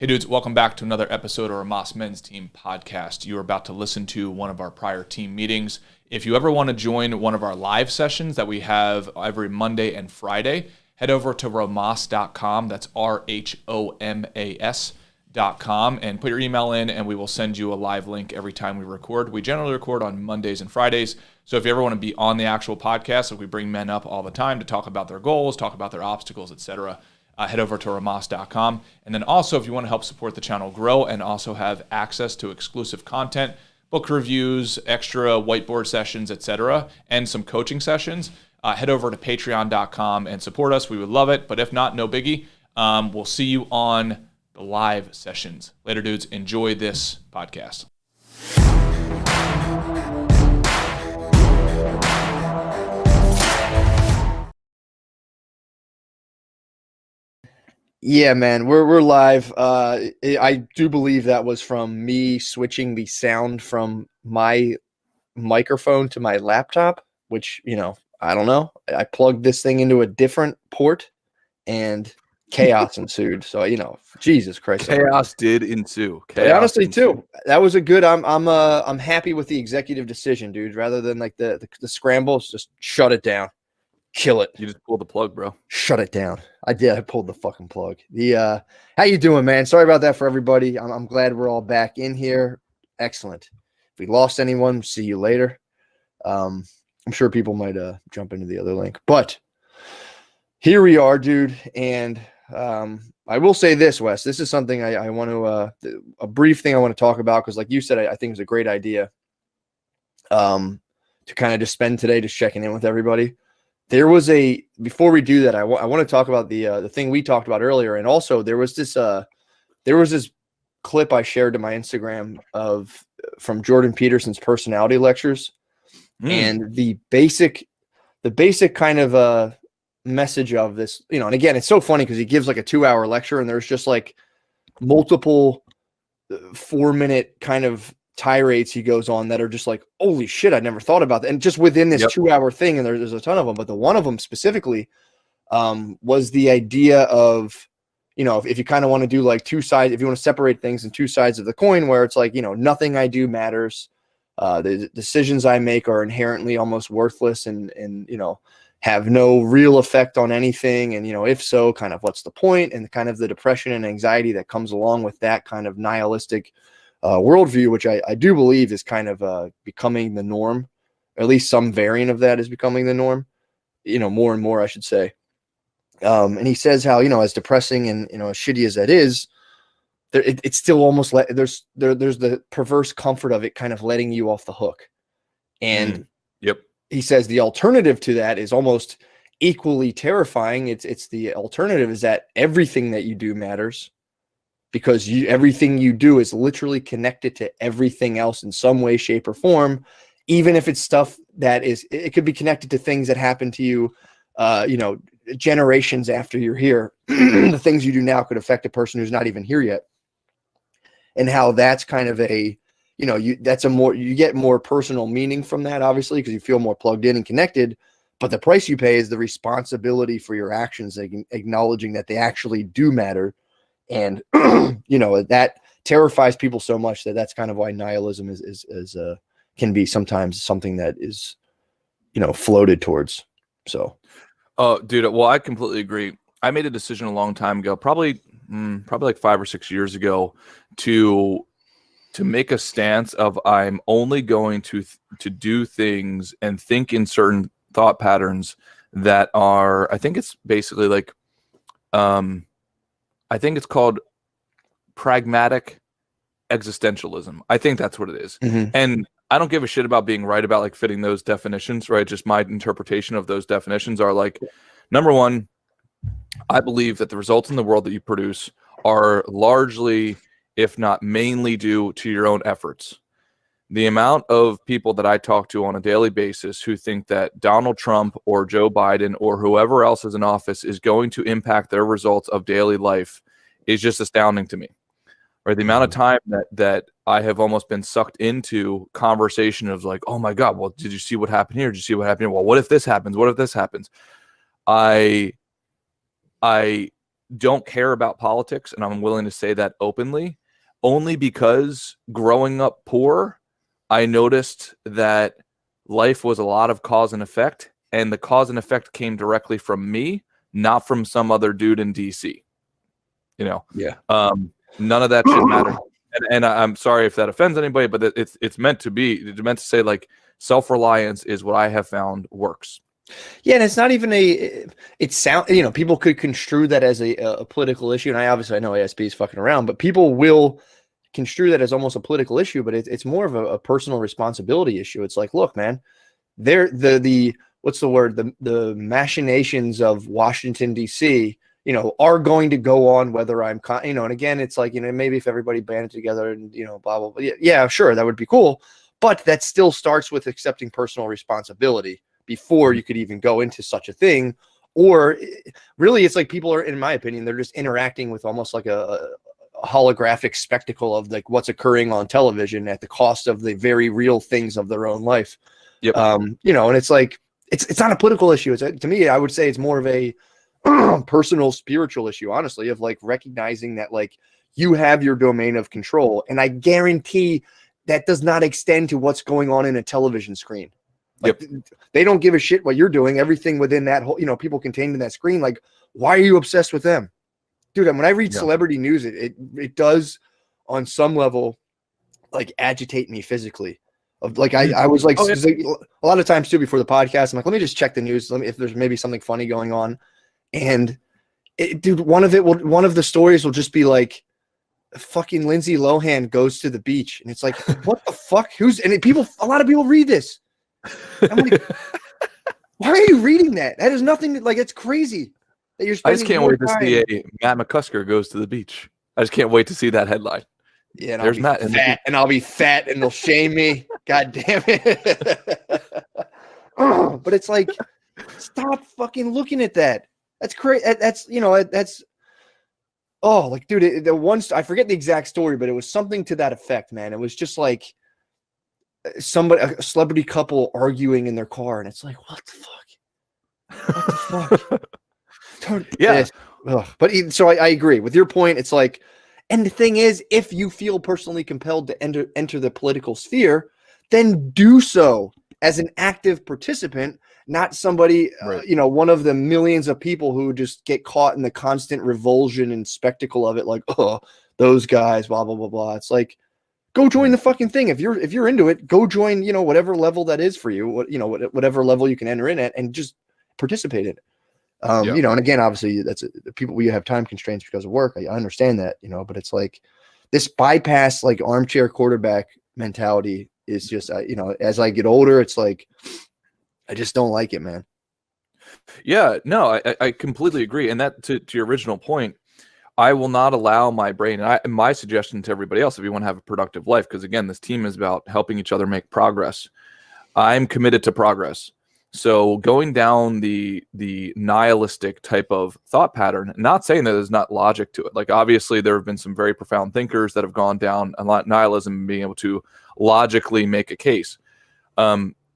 Hey dudes, welcome back to another episode of our Rhomas Men's Team podcast. You are about to listen to one of our prior team meetings. If you ever want to join one of our live sessions that we have every Monday and Friday, head over to rhomas.com. That's RHOMAS.com and put your email in and we will send you a live link every time we record. We generally record on Mondays and Fridays. So if you ever want to be on the actual podcast, like we bring men up all the time to talk about their goals, talk about their obstacles, etc., head over to rhomas.com. And then also, if you want to help support the channel grow and also have access to exclusive content, book reviews, extra whiteboard sessions, etc., and some coaching sessions, head over to patreon.com and support us. We would love it. But if not, no biggie. We'll see you on the live sessions. Later, dudes. Enjoy this podcast. Yeah, man, we're live. I do believe that was from me switching the sound from my microphone to my laptop, which, I don't know. I plugged this thing into a different port and chaos ensued. So, Jesus Christ. Chaos did ensue. Honestly, too, that was a good. I'm happy with the executive decision, dude. Rather than like the scrambles, just shut it down. Kill it. You just pulled the plug, bro. Shut it down. I did. I pulled the fucking plug. How you doing, man? Sorry about that for everybody. I'm glad we're all back in here. Excellent. If we lost anyone, see you later. I'm sure people might jump into the other link, but here we are, dude. And I will say this, Wes. This is something I want to a brief thing I want to talk about because, like you said, I think it's a great idea. To kind of just spend today just checking in with everybody. There was before we do that, I want to talk about the thing we talked about earlier. And also there was this clip I shared to my Instagram from Jordan Peterson's personality lectures. And the basic kind of message of this, and again, it's so funny because he gives like a 2-hour lecture and there's just like multiple 4-minute kind of tirades he goes on that are just like, holy shit, I never thought about that. And just within this 2-hour thing, and there's a ton of them, but the one of them specifically was the idea of, if you kind of want to do like two sides, if you want to separate things in two sides of the coin, where it's like, nothing I do matters. The decisions I make are inherently almost worthless and have no real effect on anything. And, if so, kind of what's the point? And kind of the depression and anxiety that comes along with that kind of nihilistic worldview, which I do believe is kind of becoming the norm. At least some variant of that is becoming the norm, more and more, I should say. And he says how, as depressing and, as shitty as that is, it's still almost like there's the perverse comfort of it kind of letting you off the hook. And he says the alternative to that is almost equally terrifying. It's the alternative is that everything that you do matters. Because everything you do is literally connected to everything else in some way, shape, or form, even if it's stuff that it could be connected to things that happen to you, generations after you're here. The things you do now could affect a person who's not even here yet. And how that's kind of you get more personal meaning from that, obviously, because you feel more plugged in and connected. But the price you pay is the responsibility for your actions, acknowledging that they actually do matter. And, that terrifies people so much that's kind of why nihilism is can be sometimes something that is, floated towards. So. Oh, dude. Well, I completely agree. I made a decision a long time ago, probably like 5 or 6 years ago to make a stance of I'm only going to do things and think in certain thought patterns that are, I think it's basically like, I think it's called pragmatic existentialism. I think that's what it is. Mm-hmm. And I don't give a shit about being right about like fitting those definitions, right? Just my interpretation of those definitions are like, number one, I believe that the results in the world that you produce are largely, if not mainly, due to your own efforts. The amount of people that I talk to on a daily basis who think that Donald Trump or Joe Biden or whoever else is in office is going to impact their results of daily life is just astounding to me. Or the amount of time that I have almost been sucked into conversation of like, oh my God, well, did you see what happened here? Did you see what happened here? Well, what if this happens? What if this happens? I don't care about politics, and I'm willing to say that openly, only because growing up poor, I noticed that life was a lot of cause and effect, and the cause and effect came directly from me, not from some other dude in DC. Yeah. None of that shit matters. And I'm sorry if that offends anybody, but it's meant to say like self-reliance is what I have found works. Yeah, and it's not even people could construe that as a political issue, and I know ASB is fucking around, but people will construe that as almost a political issue, but it's more of a personal responsibility issue. It's like, look, man, what's the word? The machinations of Washington, D.C., are going to go on whether I'm, and again, it's like, maybe if everybody banded together and, blah, blah, blah. Yeah, sure. That would be cool. But that still starts with accepting personal responsibility before you could even go into such a thing. Or really, it's like people are, in my opinion, they're just interacting with almost like a holographic spectacle of like what's occurring on television at the cost of the very real things of their own life. Yep. And it's like, it's not a political issue. To me, I would say it's more of a personal, spiritual issue, honestly, of like recognizing that like you have your domain of control. And I guarantee that does not extend to what's going on in a television screen. Like, they don't give a shit what you're doing. Everything within that whole, people contained in that screen. Like, why are you obsessed with them? Dude, when I read celebrity news, it does on some level like agitate me physically. Of like, I was like, a lot of times too before the podcast, I'm like, let me just check the news. If there's maybe something funny going on. And dude, one of the stories will just be like, fucking Lindsay Lohan goes to the beach, and it's like, what the fuck? A lot of people read this. I'm like, why are you reading that? That is nothing. Like, it's crazy that you're. I just can't wait to see a Matt McCusker goes to the beach. I just can't wait to see that headline. Yeah, and there's Matt, and I'll be fat, and they'll shame me. God damn it! But it's like, stop fucking looking at that. That's crazy. That's like, dude, I forget the exact story, but it was something to that effect, man. It was just like a celebrity couple arguing in their car, and it's like, what the fuck? Yeah. But so I agree with your point. It's like, and the thing is, if you feel personally compelled to enter the political sphere, then do so as an active participant. Not somebody, right. One of the millions of people who just get caught in the constant revulsion and spectacle of it. Like, oh, those guys, blah, blah, blah, blah. It's like, go join the fucking thing. If you're into it, go join, whatever level that is for you, whatever level you can enter in at, and just participate in it. And again, obviously that's people, we have time constraints because of work. I understand that, but it's like this bypass, like armchair quarterback mentality is just, as I get older, it's like, I just don't like it, man. Yeah, no, I completely agree. And that to your original point, I will not allow my brain, and my suggestion to everybody else, if you want to have a productive life, because again, this team is about helping each other make progress. I'm committed to progress. So going down the nihilistic type of thought pattern, not saying that there's not logic to it. Like, obviously there have been some very profound thinkers that have gone down a lot nihilism and being able to logically make a case.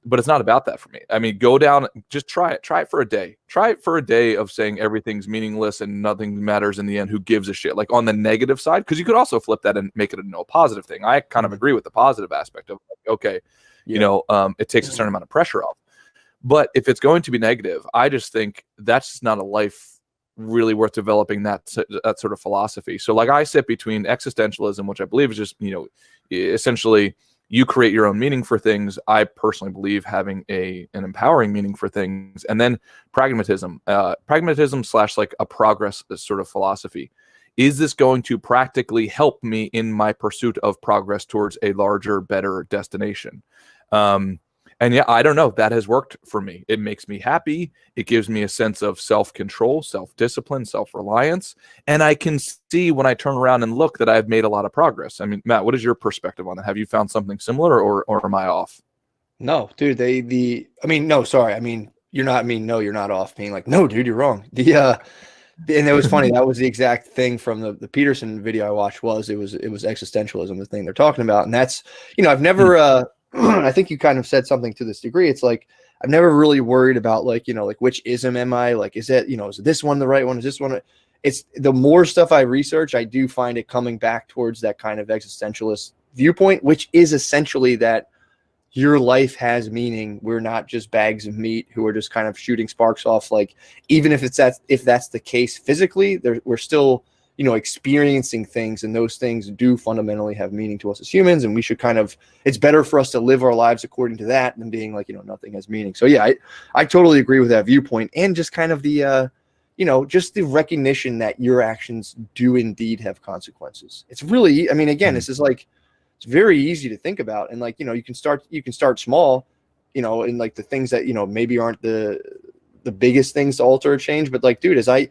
But it's not about that for me. I mean, go down, just try it. Try it for a day. Try it for a day of saying everything's meaningless and nothing matters in the end. Who gives a shit? Like, on the negative side, because you could also flip that and make it a positive thing. I kind of agree with the positive aspect of, okay, it takes a certain amount of pressure off. But if it's going to be negative, I just think that's just not a life really worth developing that sort of philosophy. So like, I sit between existentialism, which I believe is just, essentially you create your own meaning for things. I personally believe having an empowering meaning for things, and then pragmatism / like a progress sort of philosophy. Is this going to practically help me in my pursuit of progress towards a larger, better destination? And yeah, I don't know. That has worked for me. It makes me happy. It gives me a sense of self-control, self-discipline, self-reliance. And I can see when I turn around and look that I've made a lot of progress. I mean, Matt, what is your perspective on that? Have you found something similar, or am I off? No, dude, no, sorry. I mean, you're not off. Being like, no, dude, you're wrong. And it was funny. That was the exact thing from the Peterson video I watched. It was existentialism, the thing they're talking about. And that's, I've never, I think you kind of said something to this degree. It's like, I've never really worried about like which ism am I? Like, is it, is this one the right one? Is this one? it's the more stuff I research, I do find it coming back towards that kind of existentialist viewpoint, which is essentially that your life has meaning. We're not just bags of meat who are just kind of shooting sparks off. Like, even if that's the case physically, we're still, experiencing things, and those things do fundamentally have meaning to us as humans. And we should it's better for us to live our lives according to that than being like, nothing has meaning. So yeah, I totally agree with that viewpoint, and just kind of the, just the recognition that your actions do indeed have consequences. It's really, I mean, again, this is like, it's very easy to think about. And like, you can start small, in like the things that, maybe aren't the biggest things to alter or change. But like, dude, as I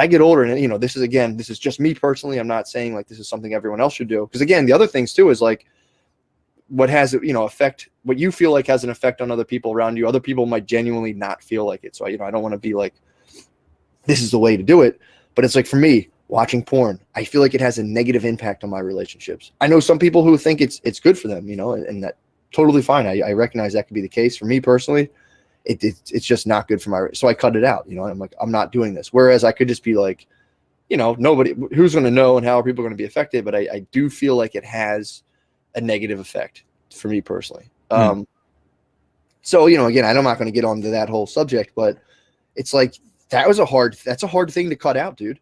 get older, and this is just me personally, I'm not saying like this is something everyone else should do. Because again, the other things too is like, what has, effect, what you feel like has an effect on other people around you. Other people might genuinely not feel like it. So, I don't want to be like, this is the way to do it. But it's like, for me, watching porn, I feel like it has a negative impact on my relationships. I know some people who think it's good for them, and that totally fine. I recognize that could be the case. For me personally, it's just not good for so I cut it out, I'm like, I'm not doing this. Whereas I could just be like, nobody, who's going to know, and how are people going to be affected? But I do feel like it has a negative effect for me personally. So, again, I'm not going to get onto that whole subject, but it's like, that's a hard thing to cut out, dude.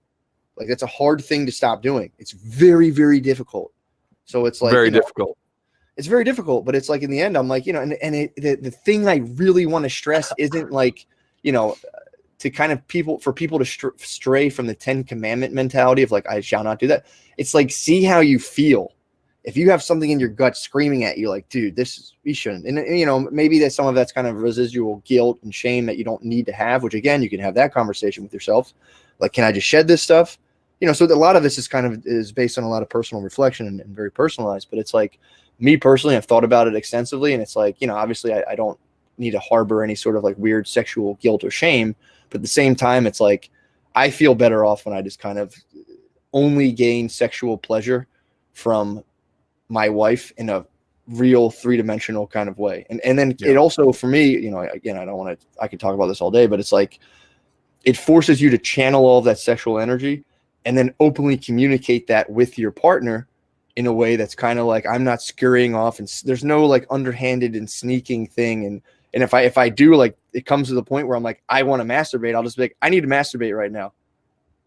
Like, that's a hard thing to stop doing. It's very, very difficult. So it's like very difficult. It's very difficult, but it's like, in the end, I'm like, the thing I really want to stress isn't like, to kind of for people to stray from the 10 commandment mentality of like, I shall not do that. It's like, see how you feel. If you have something in your gut screaming at you, like, dude, you shouldn't. And, maybe that some of that's kind of residual guilt and shame that you don't need to have, which again, you can have that conversation with yourself. Like, can I just shed this stuff? So a lot of this is based on a lot of personal reflection and very personalized, but it's like, me personally, I've thought about it extensively, and it's like, obviously I don't need to harbor any sort of like weird sexual guilt or shame, but at the same time, it's like, I feel better off when I just kind of only gain sexual pleasure from my wife in a real 3-dimensional kind of way. And then it also, for me, again, I could talk about this all day, but it's like, it forces you to channel all of that sexual energy and then openly communicate that with your partner in a way that's kind of like, I'm not scurrying off, and there's no like underhanded and sneaking thing. And if I do, like, it comes to the point where I'm like, I want to masturbate, I'll just be like, I need to masturbate right now.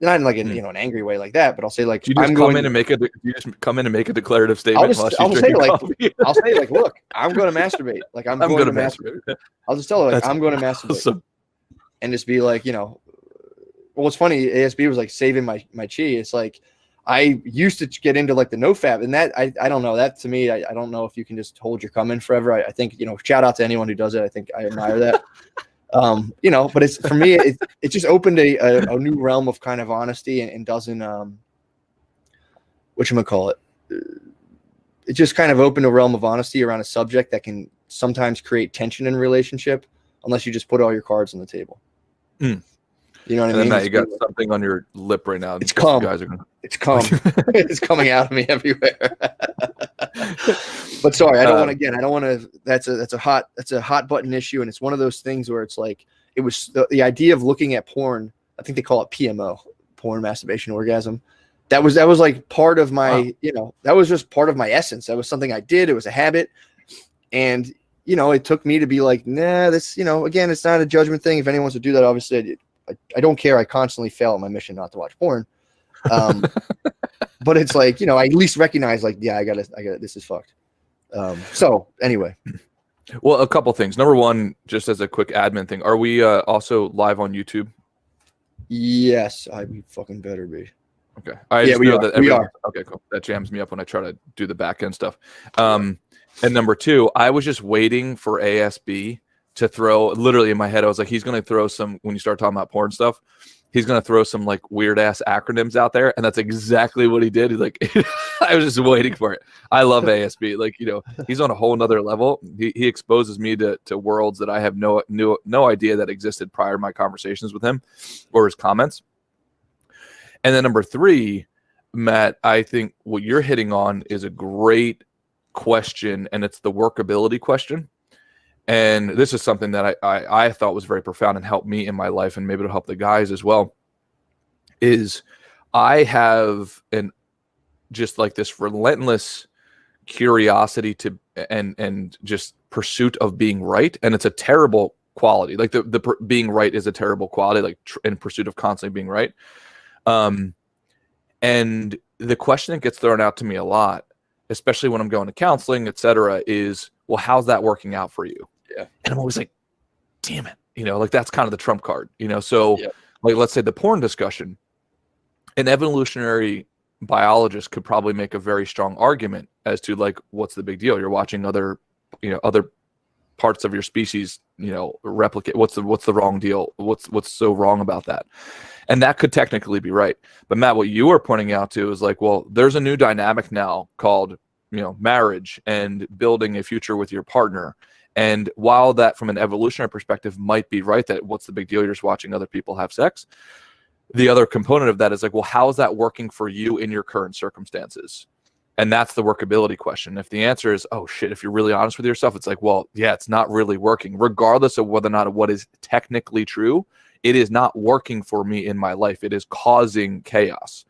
Not in like an angry way like that, but I'll say like, you just come in and make a declarative statement. I'll say like, look, I'm going to masturbate. Like, I'm going to masturbate. I'll just tell her, like, I'm going to masturbate. Awesome. And just be like, well, what's funny, ASB was like saving my chi. It's like, I used to get into like the nofap, and that I don't know, that to me, I don't know if you can just hold your cum in forever. I think, shout out to anyone who does it. I think I admire that. But it's, for me, it just opened a new realm of kind of honesty, and doesn't, whatchamacallit, it just kind of opened a realm of honesty around a subject that can sometimes create tension in a relationship unless you just put all your cards on the table. You know what I mean? Now you got something on your lip right now. It's cum. It's cum. It's coming out of me everywhere. But sorry, I don't want to. That's a hot button issue, and it's one of those things where it's like, it was the idea of looking at porn. I think they call it PMO, porn masturbation orgasm. That was like part of my, that was just part of my essence. That was something I did. It was a habit, and it took me to be like, nah, this, again, it's not a judgment thing. If anyone wants to do that, obviously, I don't care. I constantly fail at my mission not to watch porn. But it's like, I at least recognize, like, yeah, I got this is fucked. So anyway. Well, a couple things. Number one, just as a quick admin thing, are we also live on YouTube? Yes, I fucking better be. Okay. We are. Okay, cool. That jams me up when I try to do the back end stuff. And number two, I was just waiting for ASB to throw, literally in my head, I was like, he's going to throw some, when you start talking about porn stuff, he's going to throw some like weird ass acronyms out there. And that's exactly what he did. He's like, I was just waiting for it. I love ASB. Like, he's on a whole nother level. He exposes me to worlds that I have no idea that existed prior to my conversations with him or his comments. And then number three, Matt, I think what you're hitting on is a great question, and it's the workability question. And this is something that I thought was very profound and helped me in my life, and maybe it'll help the guys as well, is I have just like this relentless curiosity to and just pursuit of being right, and it's a terrible quality. Like the being right is a terrible quality, like in pursuit of constantly being right. And the question that gets thrown out to me a lot, especially when I'm going to counseling, etc., is, well, how's that working out for you? Yeah. And I'm always like, damn it, like that's kind of the trump card, So like, let's say the porn discussion, an evolutionary biologist could probably make a very strong argument as to like, what's the big deal? You're watching other parts of your species, replicate. What's the wrong deal? What's so wrong about that? And that could technically be right. But Matt, what you were pointing out to is like, well, there's a new dynamic now called, marriage and building a future with your partner. And while that from an evolutionary perspective might be right, that what's the big deal? You're just watching other people have sex. The other component of that is like, well, how is that working for you in your current circumstances? And that's the workability question. If the answer is, oh shit, if you're really honest with yourself, it's like, well, yeah, it's not really working. Regardless of whether or not what is technically true, it is not working for me in my life. It is causing chaos.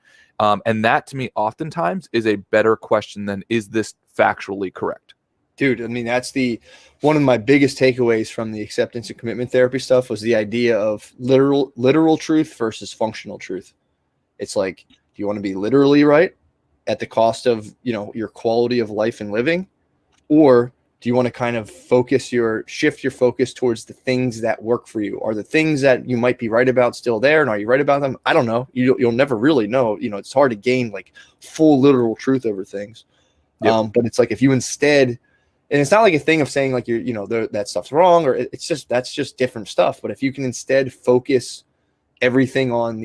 And that to me oftentimes is a better question than, is this factually correct? Dude, I mean, that's one of my biggest takeaways from the acceptance and commitment therapy stuff was the idea of literal truth versus functional truth. It's like, do you want to be literally right at the cost of, your quality of life and living? Or do you want to kind of shift your focus towards the things that work for you? Are the things that you might be right about still there? And are you right about them? I don't know. You'll never really know. It's hard to gain like full literal truth over things. Yep. But it's like, if you instead, and it's not like a thing of saying like that stuff's wrong, or that's just different stuff. But if you can instead focus everything on,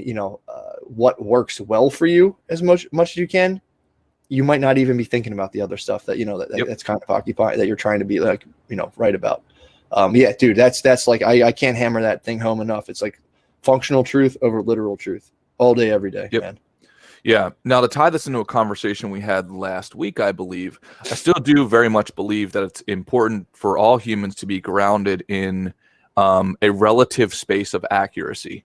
what works well for you as much as you can, you might not even be thinking about the other stuff that, that's kind of occupied, that you're trying to be like, right about. Yeah, dude, that's like, I can't hammer that thing home enough. It's like functional truth over literal truth all day, every day, man. Yeah. Now, to tie this into a conversation we had last week, I believe, I still do very much believe that it's important for all humans to be grounded in a relative space of accuracy.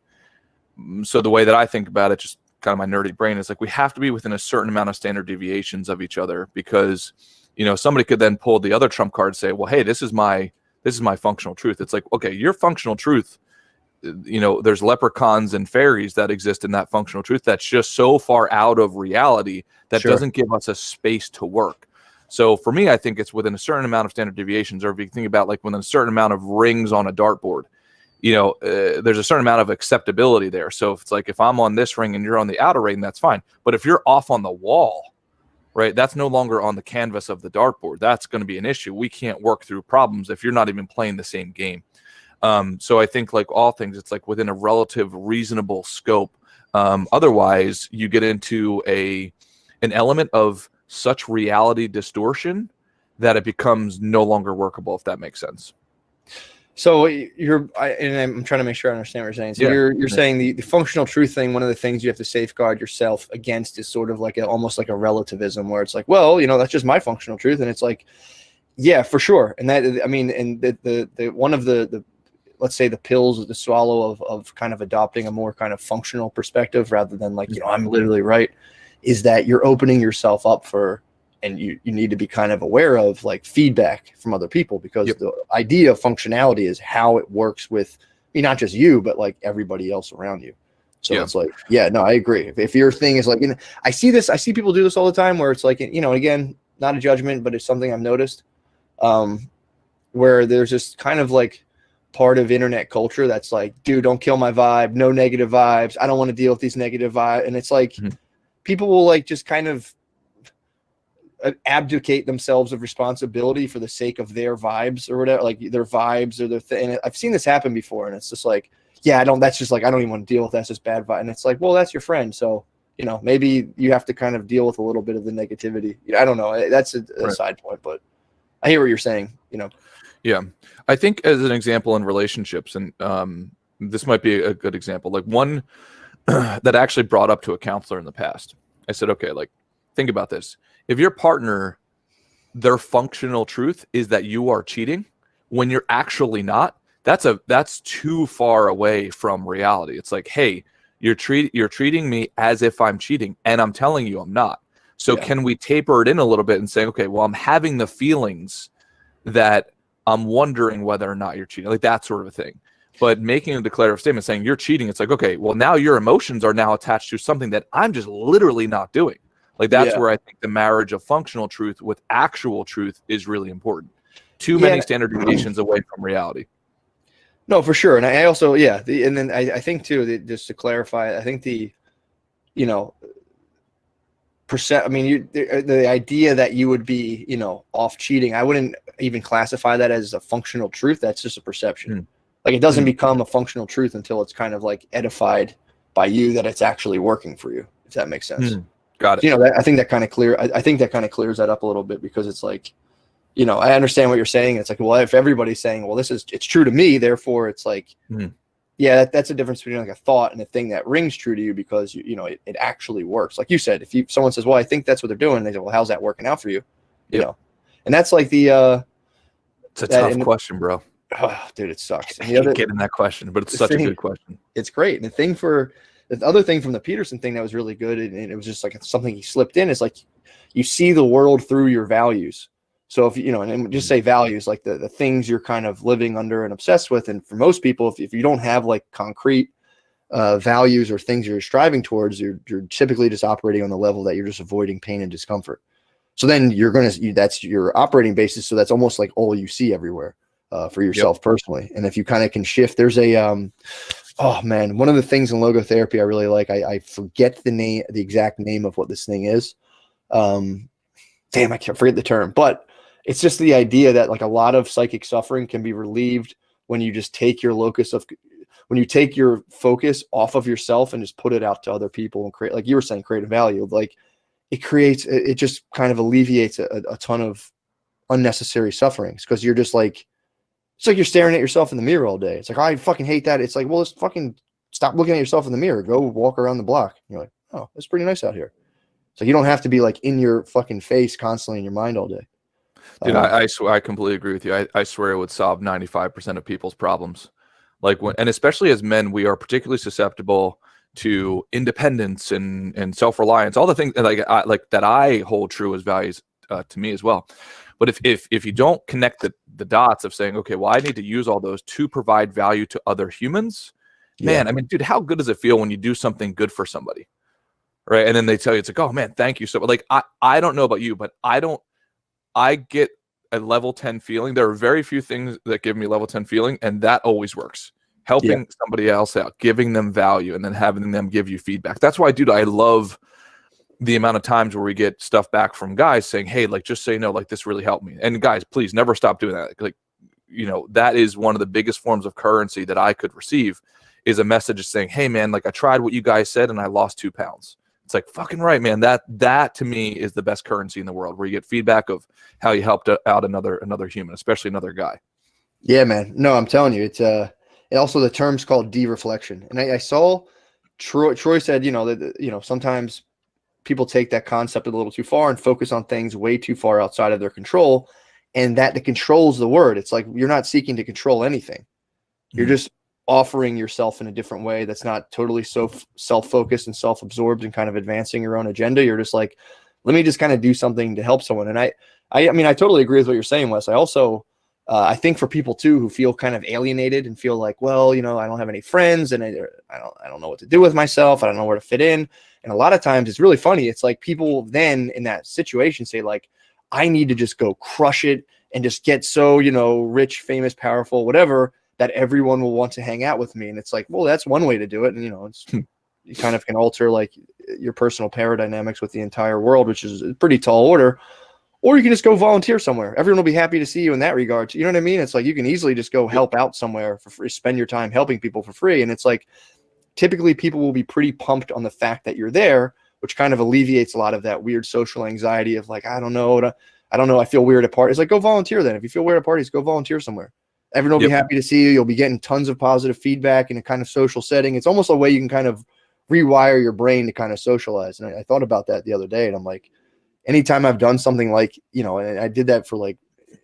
So the way that I think about it, just kind of my nerdy brain, is like, we have to be within a certain amount of standard deviations of each other, because, somebody could then pull the other trump card and say, well, hey, this is my functional truth. It's like, okay, your functional truth, there's leprechauns and fairies that exist in that functional truth that's just so far out of reality that doesn't give us a space to work. So for me, I think it's within a certain amount of standard deviations, or if you think about like within a certain amount of rings on a dartboard, there's a certain amount of acceptability there. So if it's like, if I'm on this ring and you're on the outer ring, that's fine. But if you're off on the wall, right, that's no longer on the canvas of the dartboard. That's going to be an issue. We can't work through problems if you're not even playing the same game. So I think, like all things, it's like within a relative reasonable scope. Otherwise, you get into an element of such reality distortion that it becomes no longer workable, if that makes sense. So I'm trying to make sure I understand what you're saying. So you're saying the functional truth thing, one of the things you have to safeguard yourself against is sort of like almost like a relativism, where it's like, well, that's just my functional truth. And it's like, yeah, for sure. And that, I mean, and the one of the let's say the pills to swallow of kind of adopting a more kind of functional perspective rather than like, I'm literally right, is that you're opening yourself up for, and you need to be kind of aware of like feedback from other people, because the idea of functionality is how it works with not just you, but like everybody else around you. So it's like, I agree. If your thing is like, I see people do this all the time where it's like, again, not a judgment, but it's something I've noticed, where there's just kind of like part of internet culture that's like, dude, don't kill my vibe. No negative vibes. I don't want to deal with these negative vibes. And it's like, people will like just kind of abdicate themselves of responsibility for the sake of their vibes or whatever, like their vibes or their thing. And I've seen this happen before, and it's just like, that's just like, I don't even want to deal with that. That's just bad vibe. And it's like, well, that's your friend. So, maybe you have to kind of deal with a little bit of the negativity. I don't know. That's a side point, but I hear what you're saying, Yeah. I think as an example in relationships, and this might be a good example, like one that I actually brought up to a counselor in the past. I said, okay, like, think about this. If your partner, their functional truth is that you are cheating when you're actually not, that's too far away from reality. It's like, hey, You're treating me as if I'm cheating, and I'm telling you I'm not. So can we taper it in a little bit and say, okay, well, I'm having the feelings that I'm wondering whether or not you're cheating, like that sort of a thing. But making a declarative statement saying you're cheating, it's like, okay, well, now your emotions are now attached to something that I'm just literally not doing. Like that's where I think the marriage of functional truth with actual truth is really important. Too many standard deviations away from reality. No, for sure. And I also, and then I think too, that just to clarify, I think the idea that you would be, off cheating, I wouldn't even classify that as a functional truth. That's just a perception. Like it doesn't become a functional truth until it's kind of like edified by you that it's actually working for you, if that makes sense. Got it. I think that kind of I think that kind of clears that up a little bit, because it's like, I understand what you're saying. It's like, well, if everybody's saying, well, it's true to me, therefore it's like, that's a difference between like a thought and a thing that rings true to you because it actually works. Like you said, if someone says, well, I think that's what they're doing, they say, well, how's that working out for you? And that's like the it's a tough question, bro. Oh, dude, it sucks. I hate getting that question, but it's such a good question. It's great. And the other thing from the Peterson thing that was really good, and it was just like something he slipped in, is like you see the world through your values. So if and just say values, like the things you're kind of living under and obsessed with. And for most people, if you don't have like concrete values or things you're striving towards, you're typically just operating on the level that you're just avoiding pain and discomfort. So then that's your operating basis. So that's almost like all you see everywhere for yourself personally. And if you kind of can shift, there's a one of the things in logotherapy I really like, I forget the exact name of what this thing is. I can't forget the term, but it's just the idea that like a lot of psychic suffering can be relieved when you just take your when you take your focus off of yourself and just put it out to other people and create, like you were saying, create a value. Like it just kind of alleviates a ton of unnecessary sufferings, because you're just like, it's like you're staring at yourself in the mirror all day. It's like, I fucking hate that. It's like, well, let's fucking stop looking at yourself in the mirror. Go walk around the block. You're like, oh, it's pretty nice out here. So you don't have to be like in your fucking face constantly in your mind all day. Dude, I swear, I completely agree with you. I swear it would solve 95% of people's problems. Like and especially as men, we are particularly susceptible to independence and self-reliance, all the things like that I hold true as values to me as well. But if you don't connect the dots of saying, okay, well, I need to use all those to provide value to other humans, man, I mean, dude, how good does it feel when you do something good for somebody? Right. And then they tell you, it's like, oh man, thank you. So like, I don't know about you, but I get a level 10 feeling. There are very few things that give me level 10 feeling, and that always works. Helping somebody else out, giving them value, and then having them give you feedback. That's why, dude, I love the amount of times where we get stuff back from guys saying, hey, like, just so you know, like, this really helped me. And guys, please never stop doing that. Like, that is one of the biggest forms of currency that I could receive, is a message saying, hey man, like, I tried what you guys said and I lost 2 pounds. It's like, fucking right, man. That to me is the best currency in the world, where you get feedback of how you helped out another human, especially another guy. Yeah, man. No, I'm telling you, it's also the term's called de-reflection. And I saw Troy said, that sometimes people take that concept a little too far and focus on things way too far outside of their control, and that the control's the word. It's like, you're not seeking to control anything. You're just offering yourself in a different way that's not totally so self-focused and self-absorbed and kind of advancing your own agenda. You're just like, let me just kind of do something to help someone. And I mean, I totally agree with what you're saying, Wes. I also, I think for people too, who feel kind of alienated and feel like, well, I don't have any friends, and I don't know what to do with myself. I don't know where to fit in. And a lot of times it's really funny. It's like people then in that situation say like, I need to just go crush it and just get so, rich, famous, powerful, whatever, that everyone will want to hang out with me. And it's like, well, that's one way to do it. And, it's, you kind of can alter like your personal power dynamics with the entire world, which is a pretty tall order. Or you can just go volunteer somewhere. Everyone will be happy to see you in that regard. You know what I mean? It's like, you can easily just go help out somewhere for free, spend your time helping people for free. And it's like, typically people will be pretty pumped on the fact that you're there, which kind of alleviates a lot of that weird social anxiety of like, I don't know. I feel weird at parties. It's like, go volunteer then. If you feel weird at parties, go volunteer somewhere. Everyone will be happy to see you. You'll be getting tons of positive feedback in a kind of social setting. It's almost a way you can kind of rewire your brain to kind of socialize. And I thought about that the other day, and I'm like, anytime I've done something like, and I did that for like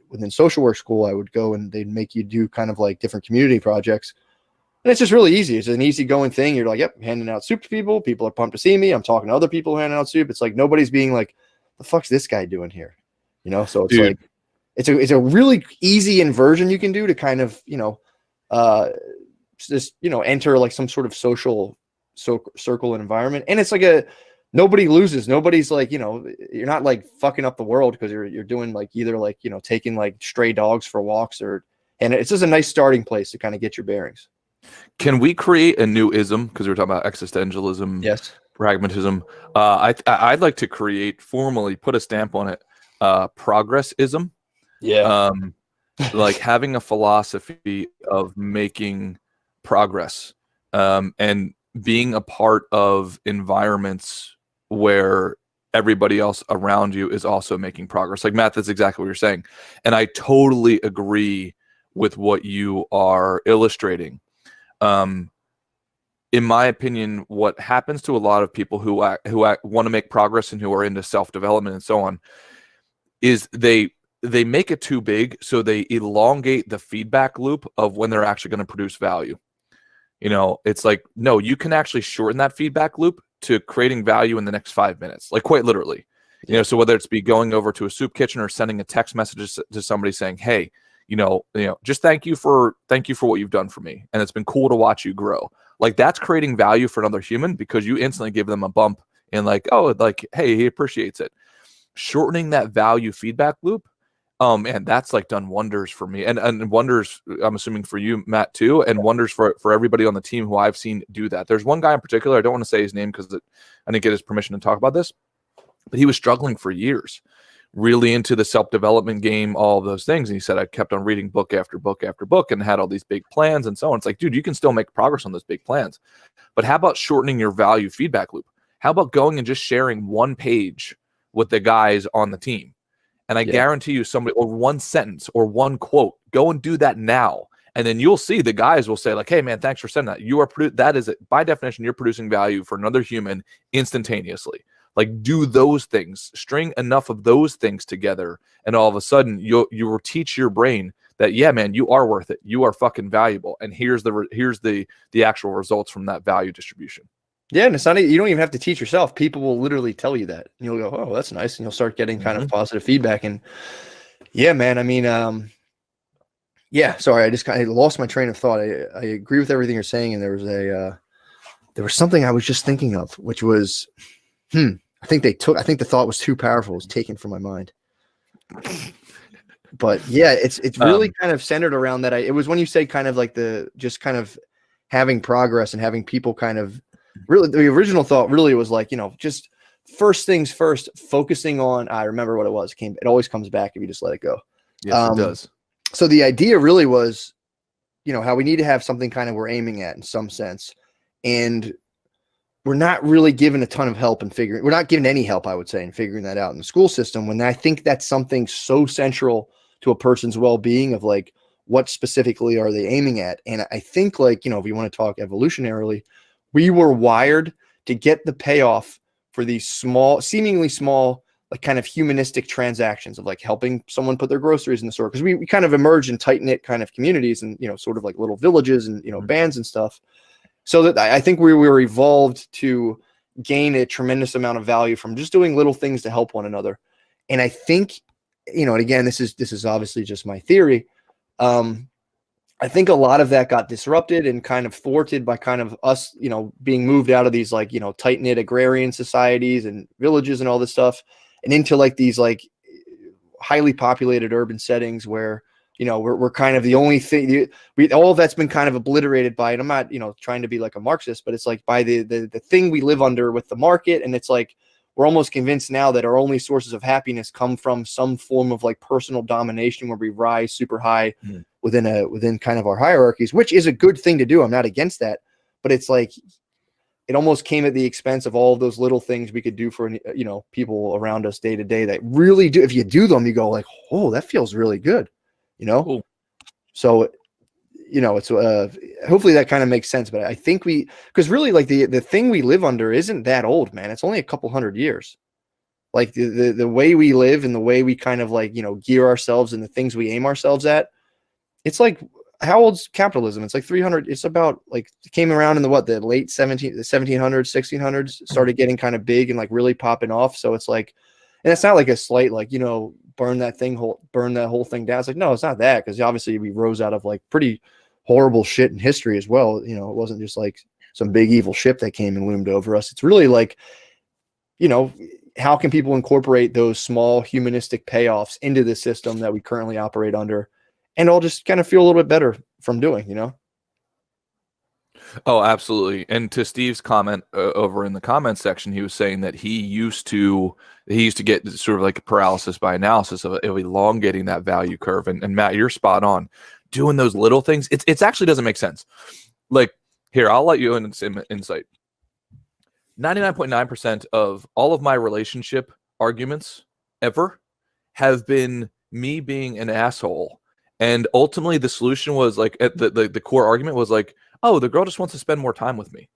within social work school, I would go and they'd make you do kind of like different community projects. And it's just really easy. It's an easy going thing. You're like, yep, handing out soup to people. People are pumped to see me. I'm talking to other people handing out soup. It's like nobody's being like, the fuck's this guy doing here? You know, so it's Dude. like it's a really easy inversion you can do to kind of, just, enter like some sort of social circle and environment. And it's like nobody loses. Nobody's like, you're not like fucking up the world because you're doing like either like, taking like stray dogs for walks and it's just a nice starting place to kind of get your bearings. Can we create a new ism? Because we were talking about existentialism, Yes, pragmatism. I'd like to formally put a stamp on it. Progressism. yeah, Like having a philosophy of making progress, and being a part of environments where everybody else around you is also making progress. Like Matt, that's exactly what you're saying. And I totally agree with what you are illustrating. In my opinion, what happens to a lot of people who want to make progress and who are into self-development and so on is they make it too big, so they elongate the feedback loop of when they're actually going to produce value. It's like, no, you can actually shorten that feedback loop to creating value in the next 5 minutes, like quite literally. So whether it's be going over to a soup kitchen or sending a text message to somebody saying, hey, just thank you for what you've done for me. And it's been cool to watch you grow. Like that's creating value for another human because you instantly give them a bump and like, oh, like, hey, he appreciates it. Shortening that value feedback loop. And that's like done wonders for me and wonders, I'm assuming for you, Matt, too, and wonders for everybody on the team who I've seen do that. There's one guy in particular, I don't want to say his name because I didn't get his permission to talk about this, but he was struggling for years, really into the self-development game, all of those things. And he said, I kept on reading book after book after book and had all these big plans and so on. It's like, dude, you can still make progress on those big plans. But how about shortening your value feedback loop? How about going and just sharing one page with the guys on the team? And I guarantee you somebody, or one sentence or one quote, go and do that now. And then you'll see the guys will say like, hey man, thanks for sending that. That is it. By definition, you're producing value for another human instantaneously. Like do those things, string enough of those things together. And all of a sudden you will teach your brain that, yeah, man, you are worth it. You are fucking valuable. And here's the actual results from that value distribution. Yeah, and it's not, you don't even have to teach yourself. People will literally tell you that. And you'll go, oh, that's nice. And you'll start getting kind of positive feedback. And yeah, man, I mean, sorry, I just kind of lost my train of thought. I agree with everything you're saying. And there was something I was just thinking of, which was, I think the thought was too powerful. It was taken from my mind. But yeah, it's really kind of centered around that. It was when you said kind of like just kind of having progress and having people kind of, really, the original thought really was like, just first things first, focusing on, I remember what it was. It always comes back if you just let it go. Yes, it does. So the idea really was, how we need to have something kind of we're aiming at in some sense. And we're not really given a ton of help in we're not given any help, I would say, in figuring that out in the school system, when I think that's something so central to a person's well-being of like, what specifically are they aiming at? And I think like, if you want to talk evolutionarily, we were wired to get the payoff for these seemingly small, like kind of humanistic transactions of like helping someone put their groceries in the store. Because we kind of emerged in tight-knit kind of communities and, sort of like little villages and, bands and stuff. So that I think we were evolved to gain a tremendous amount of value from just doing little things to help one another. And I think, and again, this is obviously just my theory. I think a lot of that got disrupted and kind of thwarted by kind of us, being moved out of these like, tight-knit agrarian societies and villages and all this stuff and into like these like highly populated urban settings where, we're kind of the only thing all of that's been kind of obliterated by, and I'm not, trying to be like a Marxist, but it's like by the thing we live under with the market. And it's like, we're almost convinced now that our only sources of happiness come from some form of like personal domination where we rise super high within kind of our hierarchies, which is a good thing to do. I'm not against that, but it's like, it almost came at the expense of all of those little things we could do for, people around us day to day that really do. If you do them, you go like, oh, that feels really good, Cool. So, it's hopefully that kind of makes sense. But I think because really like the thing we live under isn't that old, man. It's only a couple hundred years. Like the way we live and the way we kind of like, gear ourselves and the things we aim ourselves at. It's like, how old's capitalism? It's like 300. It's about like it came around in the late 1700s, 1600s, started getting kind of big and like really popping off. So it's like, and it's not like a slight, like, burn that whole thing down. It's like, no, it's not that. Cause obviously we rose out of like pretty horrible shit in history as well. It wasn't just like some big evil ship that came and loomed over us. It's really like, how can people incorporate those small humanistic payoffs into the system that we currently operate under? And I'll just kind of feel a little bit better from doing, Oh, absolutely. And to Steve's comment over in the comments section, he was saying that he used to get sort of like paralysis by analysis of elongating that value curve. And Matt, you're spot on. Doing those little things, it actually doesn't make sense. Like, here, I'll let you in some insight. 99.9% of all of my relationship arguments ever have been me being an asshole. And ultimately the solution was like, the core argument was like, oh, the girl just wants to spend more time with me.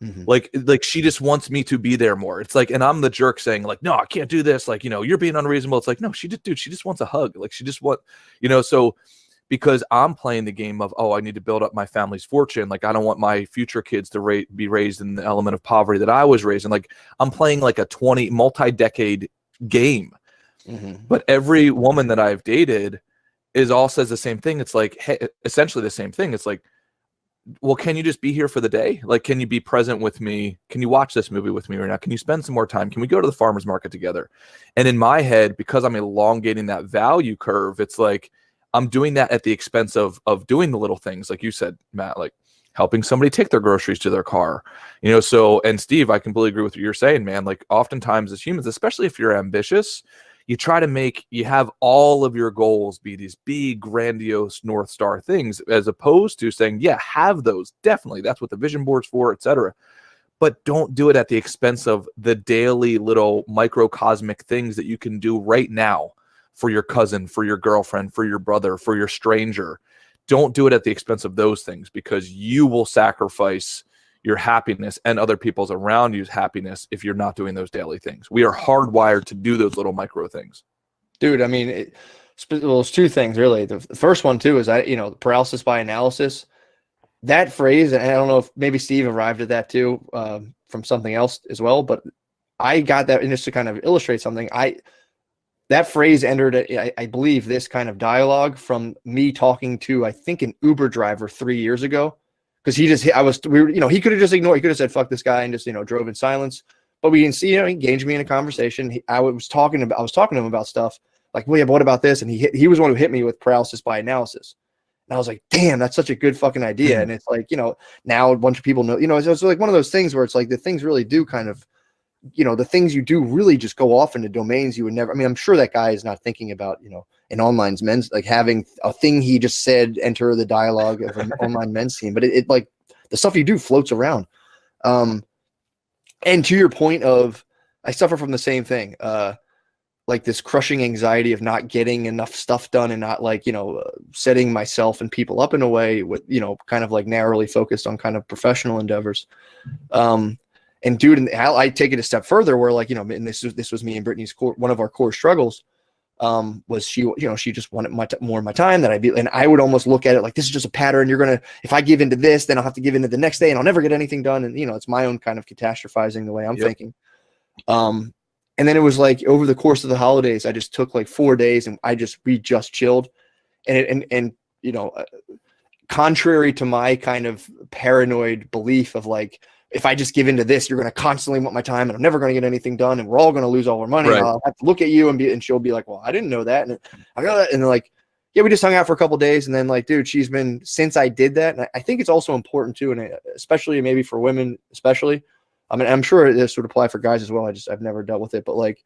Mm-hmm. Like she just wants me to be there more. It's like, and I'm the jerk saying like, no, I can't do this. Like, you're being unreasonable. It's like, no, she just wants a hug. Like she just so because I'm playing the game of, oh, I need to build up my family's fortune. Like, I don't want my future kids to be raised in the element of poverty that I was raised in. Like, I'm playing like a multi-decade game. Mm-hmm. But every woman that I've dated all says the same thing. It's like, hey, essentially the same thing. It's like, well, can you just be here for the day? Like, can you be present with me? Can you watch this movie with me right now? Can you spend some more time? Can we go to the farmer's market together? And in my head, because I'm elongating that value curve, it's like I'm doing that at the expense of doing the little things, like you said, Matt, like helping somebody take their groceries to their car. So, and Steve, I completely agree with what you're saying, man. Like, oftentimes as humans, especially if you're ambitious, you have all of your goals be these big, grandiose North Star things, as opposed to saying, yeah, have those. Definitely. That's what the vision board's for, etc. But don't do it at the expense of the daily little microcosmic things that you can do right now for your cousin, for your girlfriend, for your brother, for your stranger. Don't do it at the expense of those things, because you will sacrifice your happiness and other people's around you's happiness if you're not doing those daily things. We are hardwired to do those little micro things. Dude, I mean, it's two things really. The first one too is paralysis by analysis. That phrase, and I don't know if maybe Steve arrived at that too from something else as well, but I got that, and just to kind of illustrate something, that phrase entered, I believe, this kind of dialogue from me talking to, I think, an Uber driver 3 years ago. Because he could have just ignored. He could have said "fuck this guy" and just drove in silence. But we can see, he engaged me in a conversation. I was talking to him about stuff like, well, yeah, but what about this? And he was one who hit me with paralysis by analysis. And I was like, damn, that's such a good fucking idea. Mm-hmm. And it's like, now a bunch of people know. It's like one of those things where it's like the things really do kind of, the things you do really just go off into domains you would never. I mean, I'm sure that guy is not thinking about, an online men's, like having a thing he just said enter the dialogue of an online men's team, but it like the stuff you do floats around. And to your point of, I suffer from the same thing, like this crushing anxiety of not getting enough stuff done and not like, setting myself and people up in a way with, kind of like narrowly focused on kind of professional endeavors. And dude, and I take it a step further where like, and this was me and Brittany's one of our core struggles. Was she just wanted more of my time and I would almost look at it like, this is just a pattern. If I give into this, then I'll have to give into the next day and I'll never get anything done. And, it's my own kind of catastrophizing the way I'm thinking. And then it was like over the course of the holidays, I just took like 4 days and we just chilled. And contrary to my kind of paranoid belief of like, if I just give into this, you're going to constantly want my time and I'm never going to get anything done. And we're all going to lose all our money. Right. And I'll have to look at you and she'll be like, well, I didn't know that. And I got that. And they're like, yeah, we just hung out for a couple of days. And then like, dude, since I did that. And I think it's also important too. And especially maybe for women, especially, I mean, I'm sure this would apply for guys as well. I've never dealt with it, but like,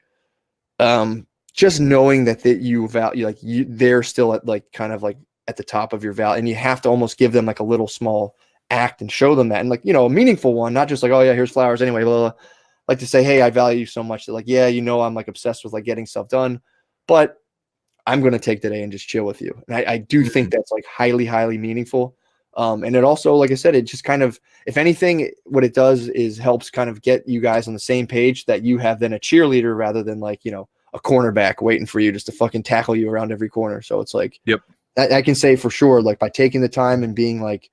just knowing that you value, like they're still at like, kind of like at the top of your value, and you have to almost give them like a little small act and show them that, and like, a meaningful one, not just like, oh yeah, here's flowers anyway, blah, blah, blah. Like to say, hey, I value you so much that like, yeah, I'm like obsessed with like getting stuff done, but I'm going to take today and just chill with you. And I do think that's like highly, highly meaningful. And it also, like I said, it just kind of, if anything, what it does is helps kind of get you guys on the same page, that you have then a cheerleader rather than like, a cornerback waiting for you just to fucking tackle you around every corner. So it's like, yep. I can say for sure, like by taking the time and being like,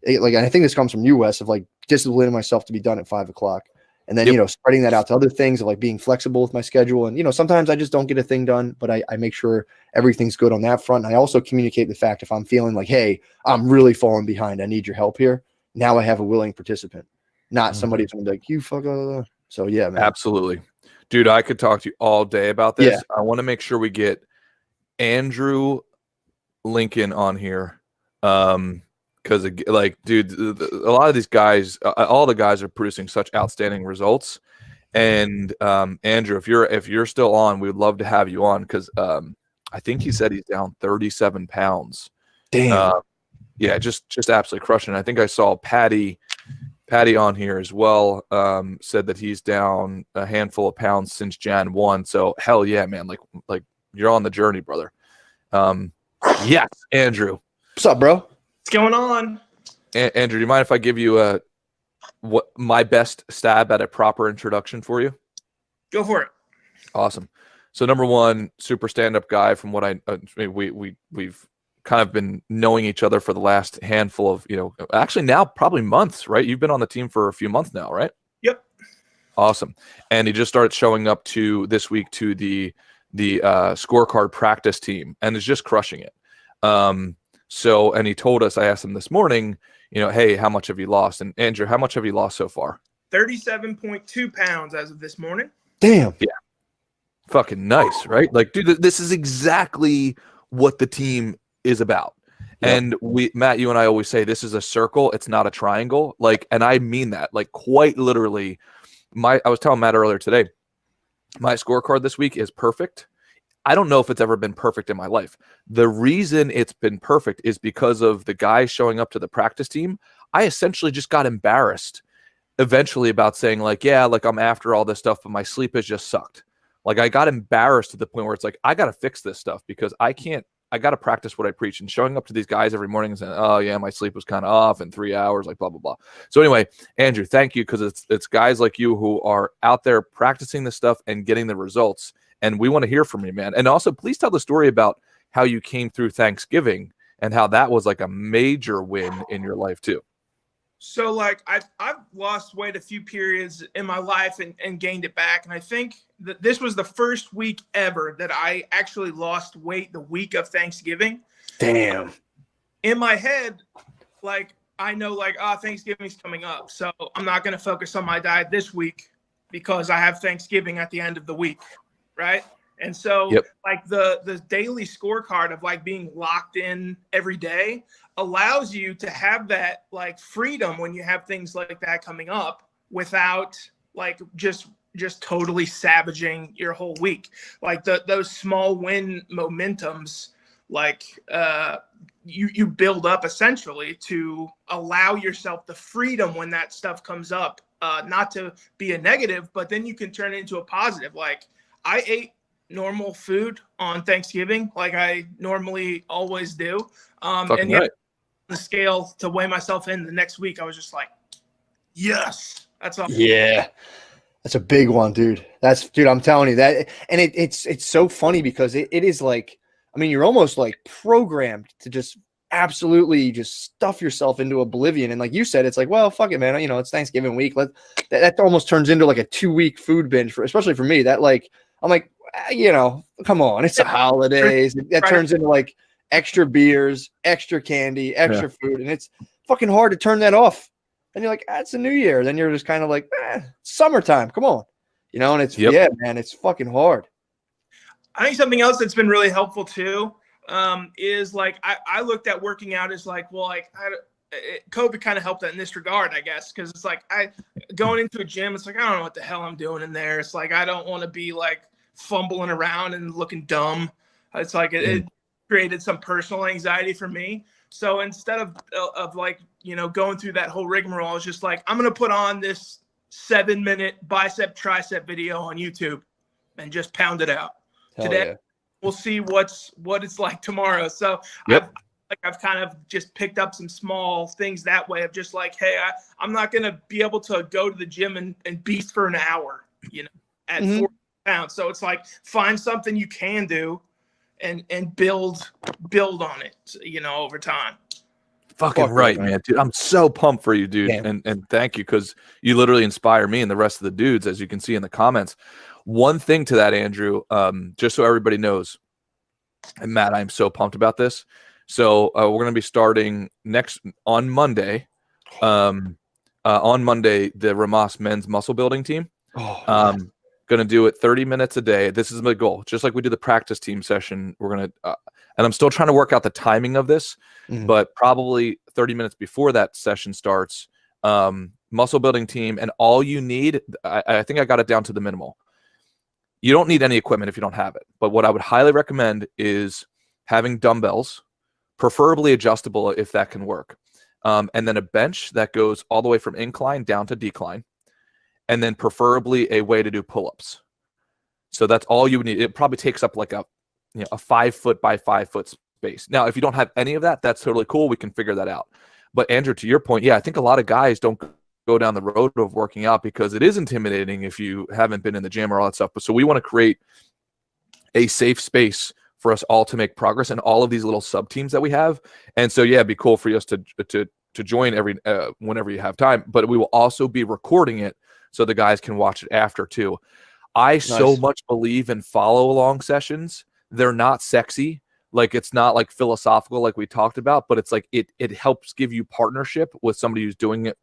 I think this comes from you, Wes, of like disciplining myself to be done at 5 o'clock. And then, spreading that out to other things of like being flexible with my schedule. And, sometimes I just don't get a thing done, but I make sure everything's good on that front. And I also communicate the fact if I'm feeling like, hey, I'm really falling behind, I need your help here. Now I have a willing participant, not somebody who's going to be like, you fuck. So yeah, man. Absolutely. Dude, I could talk to you all day about this. Yeah. I want to make sure we get Andrew Lincoln on here. Because like, dude, a lot of these guys, all the guys are producing such outstanding results. And Andrew, if you're still on, we would love to have you on because I think he said he's down 37 pounds. Damn. Yeah, just absolutely crushing. I think I saw Patty on here as well. Said that he's down a handful of pounds since Jan 1. So hell yeah, man! Like you're on the journey, brother. Yes, Andrew. What's up, bro? What's going on? Andrew, do you mind if I give you my best stab at a proper introduction for you? Go for it. Awesome. So number one, super stand-up guy. From what we've kind of been knowing each other for the last handful of actually now probably months, right? You've been on the team for a few months now, right? Yep. Awesome. And he just started showing up this week to the scorecard practice team and is just crushing it. So, and he told us, I asked him this morning, hey, how much have you lost? And Andrew, how much have you lost so far? 37.2 pounds as of this morning. Damn. Yeah. Fucking nice, right? Like, dude, this is exactly what the team is about. Yep. And Matt, you and I always say this is a circle. It's not a triangle. Like, and I mean that, like, quite literally. I was telling Matt earlier today, my scorecard this week is perfect. I don't know if it's ever been perfect in my life. The reason it's been perfect is because of the guy showing up to the practice team. I essentially just got embarrassed eventually about saying like, yeah, like I'm after all this stuff, but my sleep has just sucked. Like I got embarrassed to the point where it's like, I got to fix this stuff because I got to practice what I preach. And showing up to these guys every morning and saying, oh yeah, my sleep was kind of off in 3 hours, like blah, blah, blah. So anyway, Andrew, thank you. Cause it's guys like you who are out there practicing this stuff and getting the results. And we want to hear from you, man. And also, please tell the story about how you came through Thanksgiving and how that was like a major win in your life too. So, like, I've lost weight a few periods in my life and gained it back. And I think that this was the first week ever that I actually lost weight the week of Thanksgiving. Damn. In my head, like, I know, like, Thanksgiving's coming up. So I'm not going to focus on my diet this week because I have Thanksgiving at the end of the week. Right. And so like the daily scorecard of like being locked in every day allows you to have that like freedom when you have things like that coming up without like just totally savaging your whole week. Like those small win momentums, like you build up essentially to allow yourself the freedom when that stuff comes up, not to be a negative, but then you can turn it into a positive. Like, I ate normal food on Thanksgiving, like I normally always do. And yet, the scale to weigh myself in the next week, I was just like, yes, that's all. Yeah, that's a big one, dude. Dude, I'm telling you that. And it's so funny because it is like, I mean, you're almost like programmed to just absolutely just stuff yourself into oblivion. And like you said, it's like, well, fuck it, man. It's Thanksgiving week. That almost turns into like a 2-week food binge especially for me. That like, I'm like, come on, it's the holidays. That turns into like extra beers, extra candy, extra food. And it's fucking hard to turn that off. And you're like, it's a new year. Then you're just kind of like, summertime. Come on. And it's, man, it's fucking hard. I think something else that's been really helpful too is like, I looked at working out as like, well, like COVID kind of helped that in this regard, I guess. Cause it's like, going into a gym, it's like, I don't know what the hell I'm doing in there. It's like, I don't want to be like fumbling around and looking dumb. It's like, it created some personal anxiety for me. So instead of like, going through that whole rigmarole, I was just like, I'm going to put on this 7-minute bicep tricep video on YouTube and just pound it out. Hell Today, yeah. We'll see what it's like tomorrow. So I've kind of just picked up some small things that way of just like, hey, I'm not going to be able to go to the gym and beast for an hour, at 40 pounds. So it's like, find something you can do and build on it, over time. Fucking right, man, dude. I'm so pumped for you, dude. Yeah. And thank you, because you literally inspire me and the rest of the dudes, as you can see in the comments. One thing to that, Andrew, just so everybody knows, and Matt, I'm so pumped about this. So we're going to be starting on Monday. On Monday, the Rhomas men's muscle building team. Going to do it 30 minutes a day. This is my goal. Just like we did the practice team session, we're going to, and I'm still trying to work out the timing of this, but probably 30 minutes before that session starts, muscle building team. And all you need, I think I got it down to the minimal. You don't need any equipment if you don't have it. But what I would highly recommend is having dumbbells, preferably adjustable if that can work. And then a bench that goes all the way from incline down to decline. And then preferably a way to do pull-ups. So that's all you would need. It probably takes up like a 5 foot by 5 foot space. Now, if you don't have any of that, that's totally cool. We can figure that out. But Andrew, to your point, I think a lot of guys don't go down the road of working out because it is intimidating if you haven't been in the gym or all that stuff. But so we want to create a safe space for us all to make progress in all of these little sub teams that we have. And so, it'd be cool for us to join whenever you have time. But we will also be recording it so the guys can watch it after too. I so much believe in follow along sessions. They're not sexy. Like, it's not like philosophical like we talked about, but it's like it helps give you partnership with somebody who's doing it,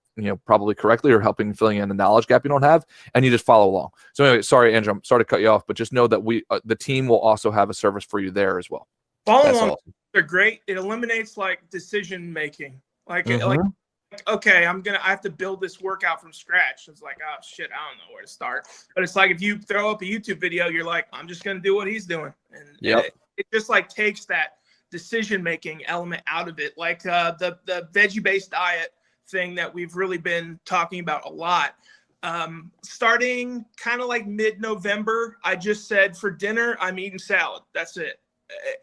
probably correctly, or helping filling in the knowledge gap you don't have, and you just follow along. So anyway, sorry, Andrew, I'm sorry to cut you off, but just know that the team will also have a service for you there as well. Follow along, they're great. It eliminates like decision making. Like okay, I have to build this workout from scratch. It's like, oh shit, I don't know where to start. But it's like if you throw up a YouTube video, you're like, I'm just gonna do what he's doing, and it just like takes that decision making element out of it. Like the veggie based diet thing that we've really been talking about a lot. Starting kind of like mid-November, I just said for dinner I'm eating salad. That's it.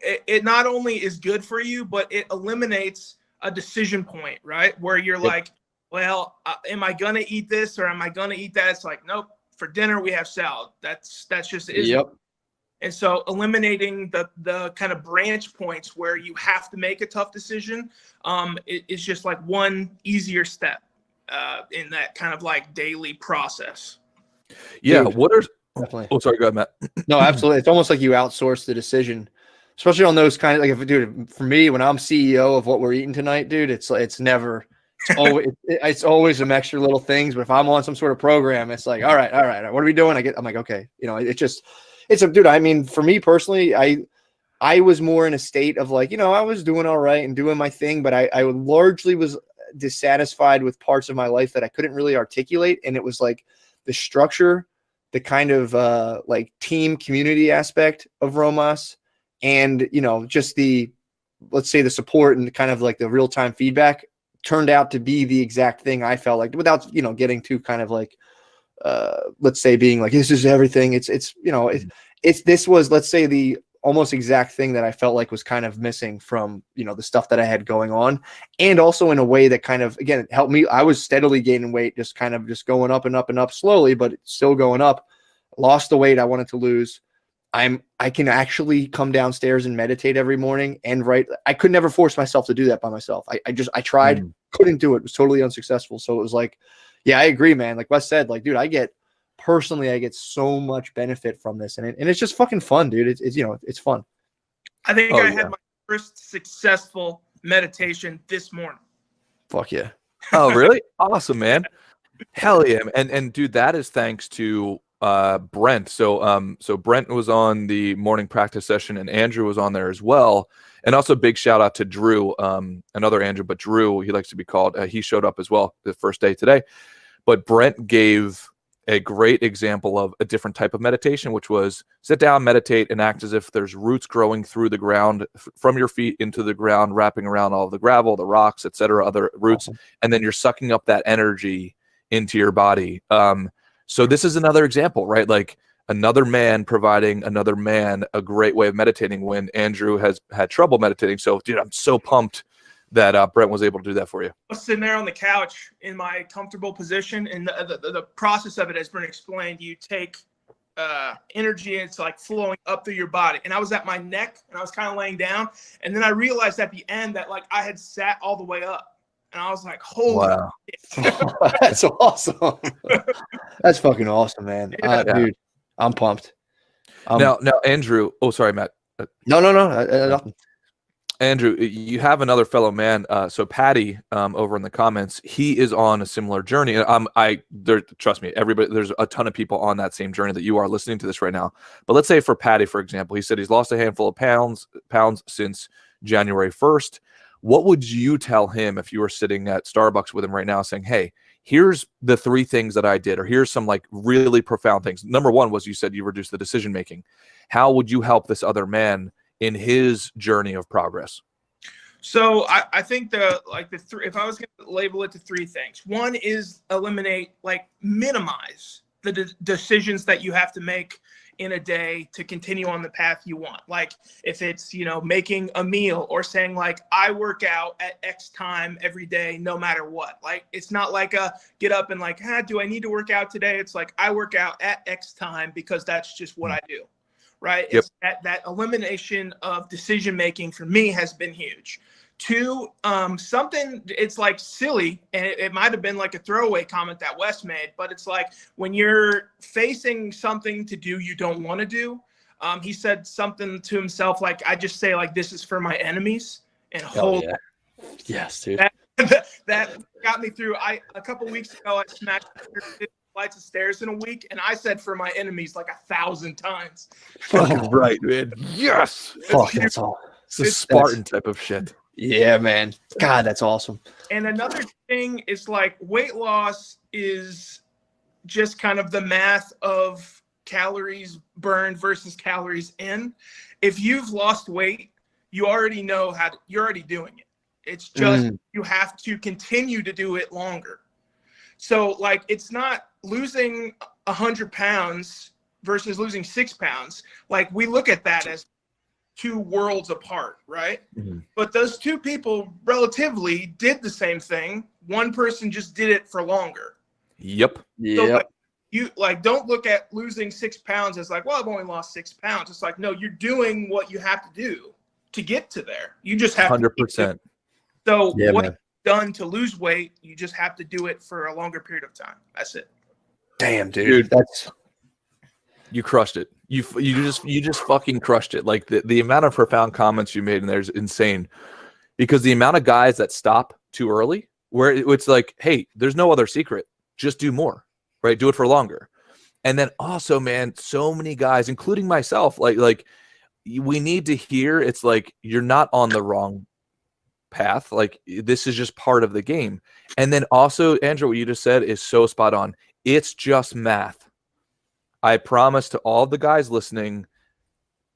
It not only is good for you, but it eliminates a decision point, right? Where you're like, well, am I going to eat this or am I going to eat that? It's like, nope, for dinner we have salad. That's just is. Yep. And so eliminating the kind of branch points where you have to make a tough decision, it's just like one easier step in that kind of like daily process. Yeah. Dude, definitely. Oh, sorry. Go ahead, Matt. No, absolutely. It's almost like you outsource the decision. Especially on those kind of like, dude, for me, when I'm CEO of what we're eating tonight, dude, it's always some extra little things. But if I'm on some sort of program, it's like, all right, what are we doing? I'm like, okay, dude. I mean, for me personally, I was more in a state of like, I was doing all right and doing my thing, but I largely was dissatisfied with parts of my life that I couldn't really articulate. And it was like the structure, the kind of like team community aspect of Rhomas. And, just let's say the support and kind of like the real-time feedback turned out to be the exact thing I felt like, without, getting too kind of like, let's say being like, this is everything. This was, let's say, the almost exact thing that I felt like was kind of missing from, the stuff that I had going on. And also in a way that kind of, again, it helped me. I was steadily gaining weight, just kind of just going up and up and up slowly, but it's still going up. Lost the weight I wanted to lose. I can actually come downstairs and meditate every morning and write. I could never force myself to do that by myself. I tried, couldn't do it. It was totally unsuccessful. So it was like, yeah, I agree, man. Like Wes said, like, dude, I get so much benefit from this, and it's just fucking fun, dude. It's fun. I think I had my first successful meditation this morning. Fuck yeah. Oh, really? Awesome, man. Hell yeah. And dude, that is thanks to Brent. So Brent was on the morning practice session, and Andrew was on there as well. And also big shout out to Drew, another Andrew, but Drew, he likes to be called. He showed up as well the first day today. But Brent gave a great example of a different type of meditation, which was sit down, meditate, and act as if there's roots growing through the ground from your feet into the ground, wrapping around all the gravel, the rocks, etc., other roots. Awesome. And then you're sucking up that energy into your body. So this is another example, right? Like another man providing another man a great way of meditating when Andrew has had trouble meditating. So, dude, I'm so pumped that Brent was able to do that for you. I was sitting there on the couch in my comfortable position, and the process of it has been explained. You take energy. It's like flowing up through your body. And I was at my neck and I was kind of laying down. And then I realized at the end that like I had sat all the way up. And I was like, holy Wow. shit. That's awesome. That's fucking awesome, man. Yeah. Dude, I'm pumped. Now, Andrew. Oh, sorry, Matt. No. Nothing. Andrew, you have another fellow man. So Patty, over in the comments, he is on a similar journey. Trust me, everybody, there's a ton of people on that same journey that you are listening to this right now. But let's say for Patty, for example, he said he's lost a handful of pounds since January 1st. What would you tell him if you were sitting at Starbucks with him right now saying, hey, here's the 3 things that I did, or here's some like really profound things. Number 1 was you said you reduced the decision making. How would you help this other man in his journey of progress? So I think if I was going to label it to 3 things, 1 is eliminate, like minimize the decisions that you have to make in a day to continue on the path you want. Like if it's, making a meal or saying like, I work out at X time every day, no matter what. Like, it's not like a get up and like, do I need to work out today? It's like, I work out at X time because that's just what I do. Right. Yep. It's that elimination of decision making for me has been huge. 2, something it's like silly, and it might have been like a throwaway comment that Wes made, but it's like when you're facing something to do you don't want to do, he said something to himself like, I just say like, this is for my enemies, and hold. Yeah. Yes, dude. That got me through. A couple weeks ago I smashed flights of stairs in a week, and I said for my enemies like 1,000 times. Fucking right, man. Yes. Fuck, that's all. It's a Spartan type of shit. Yeah, man. God, that's awesome. And another thing is like weight loss is just kind of the math of calories burned versus calories in. If you've lost weight, you already know you're already doing it. It's just you have to continue to do it longer. So like it's not losing 100 pounds versus losing 6 pounds. Like we look at that as 2 worlds apart, right? Mm-hmm. But those 2 people relatively did the same thing. One person just did it for longer. Yep. So you don't look at losing 6 pounds as like, well, I've only lost 6 pounds. It's like, no, you're doing what you have to do to get to there. You just have 100%. So what you've done to lose weight, you just have to do it for a longer period of time. That's it. Damn, dude. You crushed it. You just fucking crushed it. Like the amount of profound comments you made in there is insane, because the amount of guys that stop too early, where it's like, hey, there's no other secret. Just do more, right? Do it for longer. And then also, man, so many guys, including myself, like we need to hear it's like, you're not on the wrong path. Like this is just part of the game. And then also, Andrew, what you just said is so spot on. It's just math. I promise to all the guys listening,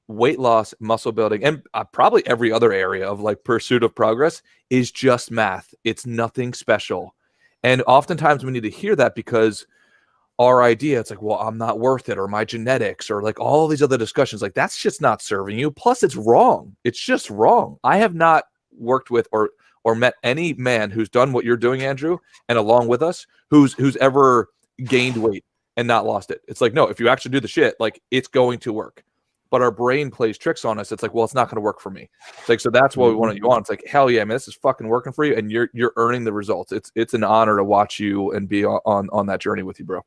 weight loss, muscle building, and probably every other area of like pursuit of progress is just math. It's nothing special. And oftentimes we need to hear that, because our idea, it's like, well, I'm not worth it, or my genetics, or like all these other discussions, like that's just not serving you. Plus it's wrong. It's just wrong. I have not worked with or met any man who's done what you're doing, Andrew, and along with us, who's ever gained weight and not lost it. It's like, no, if you actually do the shit, like it's going to work. But our brain plays tricks on us. It's like, well, it's not going to work for me. It's like, so that's what we want you on. It's like, hell yeah, man, this is fucking working for you, and you're earning the results. It's an honor to watch you and be on that journey with you, bro.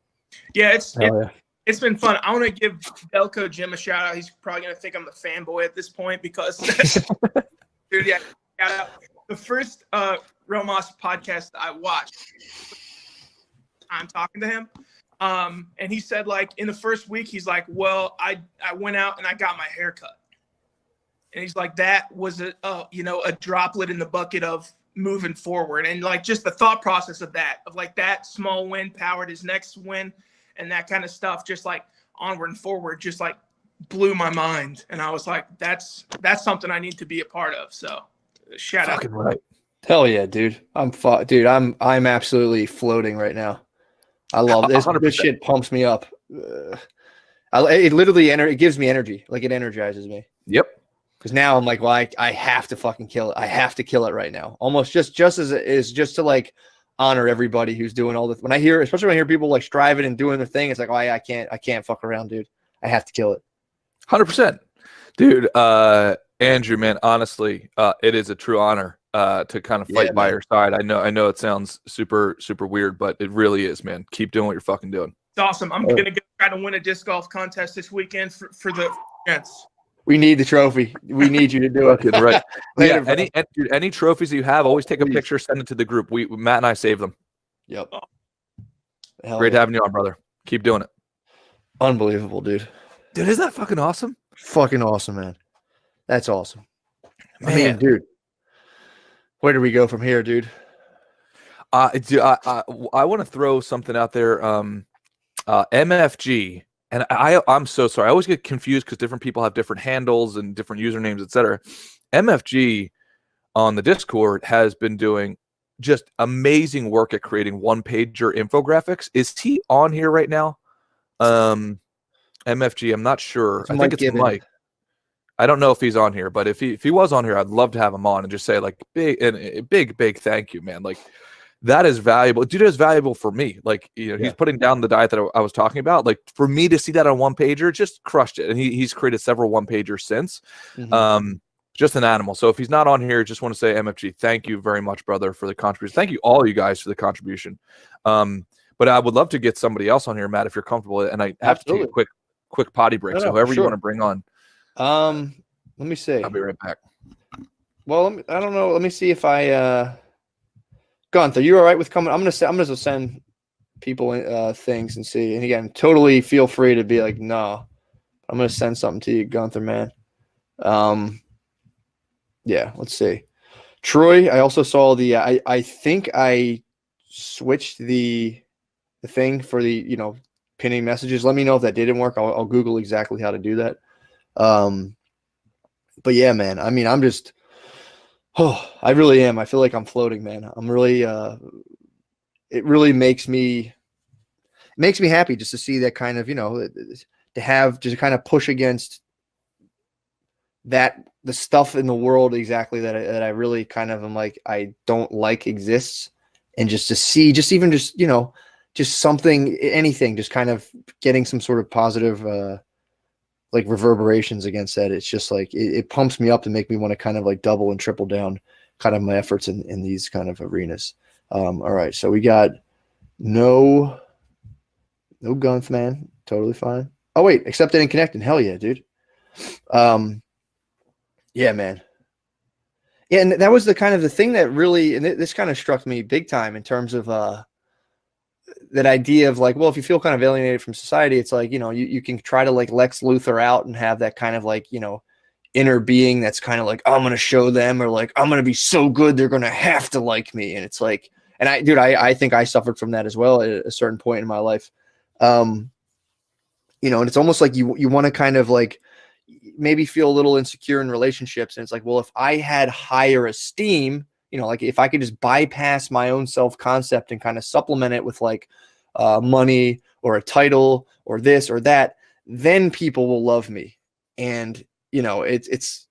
Yeah, it's been fun. I want to give Delco Jim a shout out. He's probably going to think I'm a fanboy at this point, because dude, yeah, shout out. The first Rhomas podcast I watched, I'm talking to him. And he said, like, in the first week, he's like, well, I went out and I got my hair cut. And he's like, that was a droplet in the bucket of moving forward. And like, just the thought process of that, of like that small win powered his next win, and that kind of stuff, just like onward and forward, just like blew my mind. And I was like, that's something I need to be a part of. So shout out. Right. Hell yeah, dude. I'm absolutely floating right now. I love this. 100%. This shit pumps me up. It literally it gives me energy. Like it energizes me. Yep. Because now I'm like, well, I have to fucking kill it. I have to kill it right now. Almost just as it is, just to like honor everybody who's doing all this. Especially when I hear people like striving and doing their thing, it's like, oh, I can't fuck around, dude. I have to kill it. 100%. Dude, Andrew, man, honestly, it is a true honor to kind of fight by your side. I know it sounds super, super weird, but it really is, man. Keep doing what you're fucking doing. It's awesome. I'm going to try to win a disc golf contest this weekend for the gents. We need the trophy. We need you to do it. Right. Later, any trophies that you have, always take a picture, send it to the group. Matt and I save them. Yep. Great having you on, brother. Keep doing it. Unbelievable, dude. Dude, isn't that fucking awesome? Fucking awesome, man. That's awesome. Man. I mean, dude, where do we go from here, dude? I want to throw something out there. MFG, and I'm so sorry. I always get confused because different people have different handles and different usernames, etc. MFG on the Discord has been doing just amazing work at creating one-pager infographics. Is he on here right now? MFG, I'm not sure. I think it's Mike. I don't know if he's on here, but if he was on here, I'd love to have him on and just say like big thank you, man. Like that is valuable. Dude, is valuable for me. Like, he's putting down the diet that I was talking about. Like for me to see that on one pager, just crushed it. And he's created several one pagers since. Mm-hmm. Just an animal. So if he's not on here, just want to say MFG, thank you very much, brother, for the contribution. Thank you all you guys for the contribution. But I would love to get somebody else on here, Matt, if you're comfortable. And I have to take a quick potty break. So whoever you want to bring on. Let me see. I'll be right back. Well, I don't know. Let me see if I Gunther, you all right with coming? I'm gonna send people things and see. And again, totally feel free to be like, no. I'm gonna send something to you, Gunther, man. Yeah, let's see. Troy, I also saw the I think I switched the thing for the pinning messages. Let me know if that didn't work. I'll Google exactly how to do that. But yeah, man, I mean, I'm just I really am. I feel like I'm floating, man. I'm really it really makes me happy just to see that kind of, to have just kind of push against that the stuff in the world exactly that I really kind of am like I don't like exists, and just to see just something, anything, just kind of getting some sort of positive like reverberations against that. It's just like it pumps me up to make me want to kind of like double and triple down kind of my efforts in these kind of arenas. All right, so we got no guns, man. Totally fine. Oh wait, accepted and connected. Hell yeah, dude. Yeah, man. Yeah, and that was the kind of the thing that really, and this kind of struck me big time in terms of that idea of like, well, if you feel kind of alienated from society, it's like, you can try to like Lex Luthor out and have that kind of like, inner being that's kind of like, I'm going to show them, or like, I'm going to be so good, they're going to have to like me. And it's like, and I think I suffered from that as well at a certain point in my life. And it's almost like you want to kind of like maybe feel a little insecure in relationships. And it's like, well, if I had higher esteem, like if I could just bypass my own self-concept and kind of supplement it with like money or a title or this or that, then people will love me. And, it's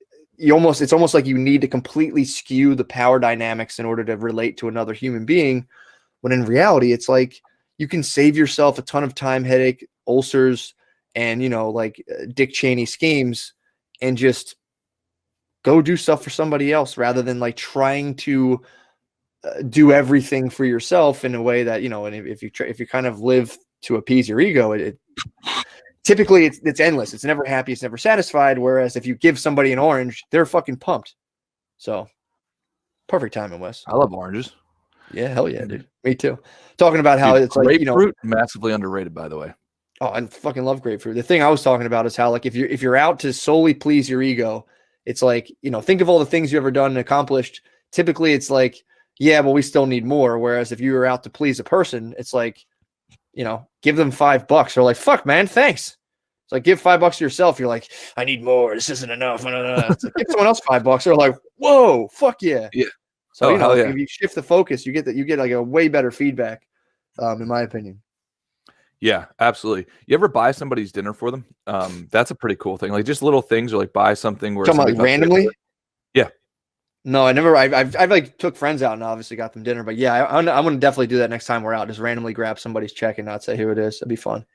almost like you need to completely skew the power dynamics in order to relate to another human being. When in reality, it's like you can save yourself a ton of time, headache, ulcers, and, like Dick Cheney schemes, and just go do stuff for somebody else rather than like trying to do everything for yourself in a way that, and if you kind of live to appease your ego, typically it's endless. It's never happy. It's never satisfied. Whereas if you give somebody an orange, they're fucking pumped. So perfect timing, Wes. I love oranges. Yeah. Hell yeah, dude. Me too. Talking about how it's like, grapefruit, massively underrated, by the way. Oh, I fucking love grapefruit. The thing I was talking about is how, like, if you're out to solely please your ego, it's like, think of all the things you ever done and accomplished. Typically, it's like, yeah, but we still need more. Whereas if you were out to please a person, it's like, give them $5. They're like, fuck, man, thanks. It's like, give $5 to yourself. You're like, I need more. This isn't enough. It's like, give someone else $5. They're like, whoa, fuck yeah. Yeah. So if you shift the focus, you get like a way better feedback, in my opinion. Yeah, absolutely. You ever buy somebody's dinner for them? That's a pretty cool thing. Like just little things, or like buy something where like randomly. Yeah. No, I never. I've like took friends out and obviously got them dinner. But yeah, I'm gonna definitely do that next time we're out. Just randomly grab somebody's check and not say who it is. That'd be fun.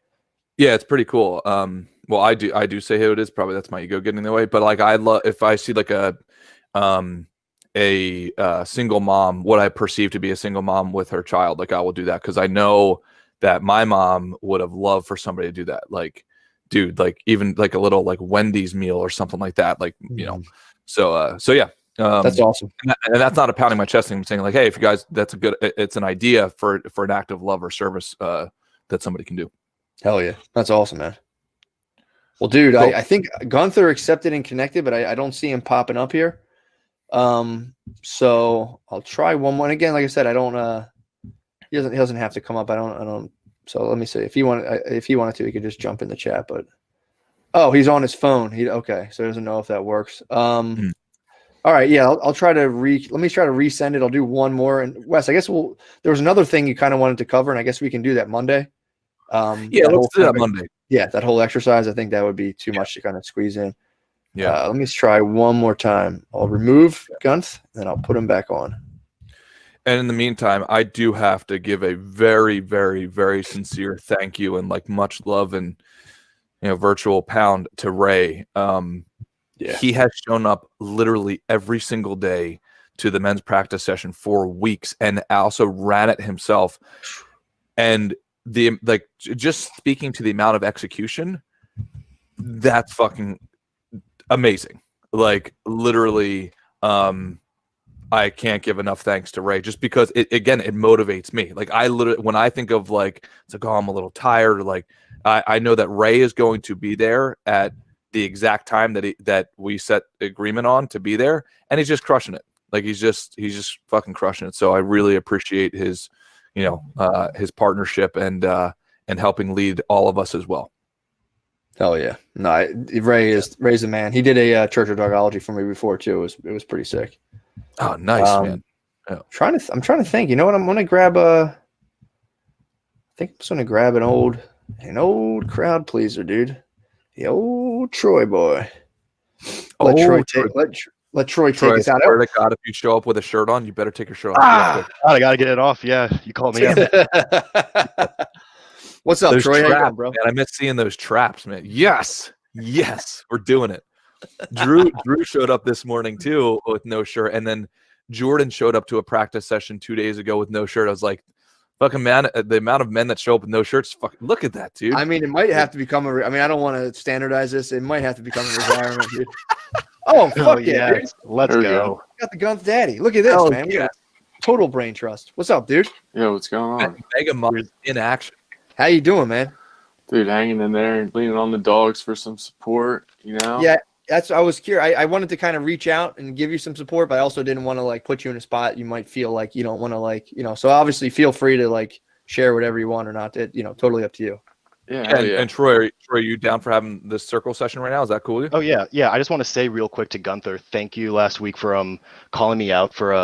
Yeah, it's pretty cool. Well, I do say who it is. Probably that's my ego getting in the way. But like, I love if I see like a single mom, what I perceive to be a single mom with her child, like I will do that because I know that my mom would have loved for somebody to do that. Like, dude, like even like a little like Wendy's meal or something like that. Like, you know, so yeah. That's awesome. And that's not a pounding my chest thing. I'm saying like, hey, if you guys, it's an idea for an act of love or service that somebody can do. Hell yeah. That's awesome, man. Well, dude, cool. I think Gunther accepted and connected, but I don't see him popping up here. So I'll try one more. And again, like I said, I don't, he doesn't have to come up. I don't. So let me see if he wanted to, he could just jump in the chat, but oh, he's on his phone. Okay. So he doesn't know if that works. All right. Yeah. I'll try to let me try to resend it. I'll do one more. And Wes, I guess there was another thing you kind of wanted to cover, and I guess we can do that Monday. Yeah, let's do that Monday. Yeah, that whole exercise. I think that would be too much to kind of squeeze in. Yeah. Let me try one more time. I'll remove Gunth, and I'll put him back on. And in the meantime, I do have to give a very, very, very sincere thank you and like much love and virtual pound to Ray. Yeah. He has shown up literally every single day to the men's practice session for weeks, and also ran it himself. And just speaking to the amount of execution, that's fucking amazing. Like literally, I can't give enough thanks to Ray just because it motivates me. Like I literally, when I think of like, it's like, oh, I'm a little tired. Or like, I know that Ray is going to be there at the exact time that we set agreement on to be there. And he's just crushing it. Like he's just fucking crushing it. So I really appreciate his, his partnership and helping lead all of us as well. Hell yeah. No, Ray's the man. He did a Church of Dogology for me before too. It was pretty sick. Oh, nice, man. Yeah. I'm trying to think. You know what? I'm gonna grab an old crowd pleaser, dude. The old Troy boy. Let Troy take us out. Swear to God, if you show up with a shirt on, you better take your shirt off. God, I gotta get it off. Yeah, you called me up. What's up, those Troy? Traps, how you doing, bro? Man, I miss seeing those traps, man. Yes, we're doing it. Drew showed up this morning too with no shirt, and then Jordan showed up to a practice session 2 days ago with no shirt. I was like, fucking man, the amount of men that show up with no shirts, fucking look at that, dude. I mean, it might have to become I don't want to standardize this. It might have to become a requirement, dude. Oh, fuck yeah, dude. Let's go. Got the Gunth Daddy. Look at this, man. Yeah. Total brain trust. What's up, dude? Yo, what's going on? Mega Mom in action. How you doing, man? Dude, hanging in there and leaning on the dogs for some support, Yeah, I was curious. I wanted to kind of reach out and give you some support, but I also didn't want to like put you in a spot you might feel like you don't want to like, so obviously feel free to like share whatever you want or not. Totally up to you. Yeah. And Troy, are you down for having this circle session right now? Is that cool with you? Oh yeah. I just want to say real quick to Gunther, thank you last week for calling me out for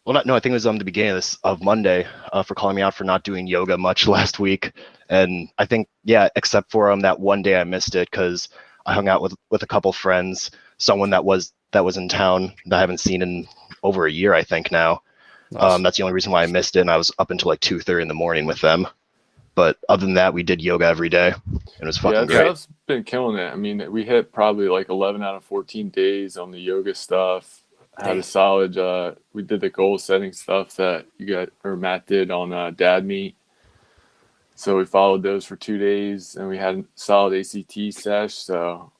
I think it was the beginning of Monday for calling me out for not doing yoga much last week. And I think, except for that one day I missed it because I hung out with a couple friends, someone that was in town that I haven't seen in over a year, I think now. Nice. That's the only reason why I missed it. And I was up until like 2:30 in the morning with them. But other than that, we did yoga every day. It was fucking great. I've been killing it. I mean, we hit probably like 11 out of 14 days on the yoga stuff. Had a solid, we did the goal setting stuff that Matt did on Dad Meet. So we followed those for 2 days and we had a solid ACT sesh. So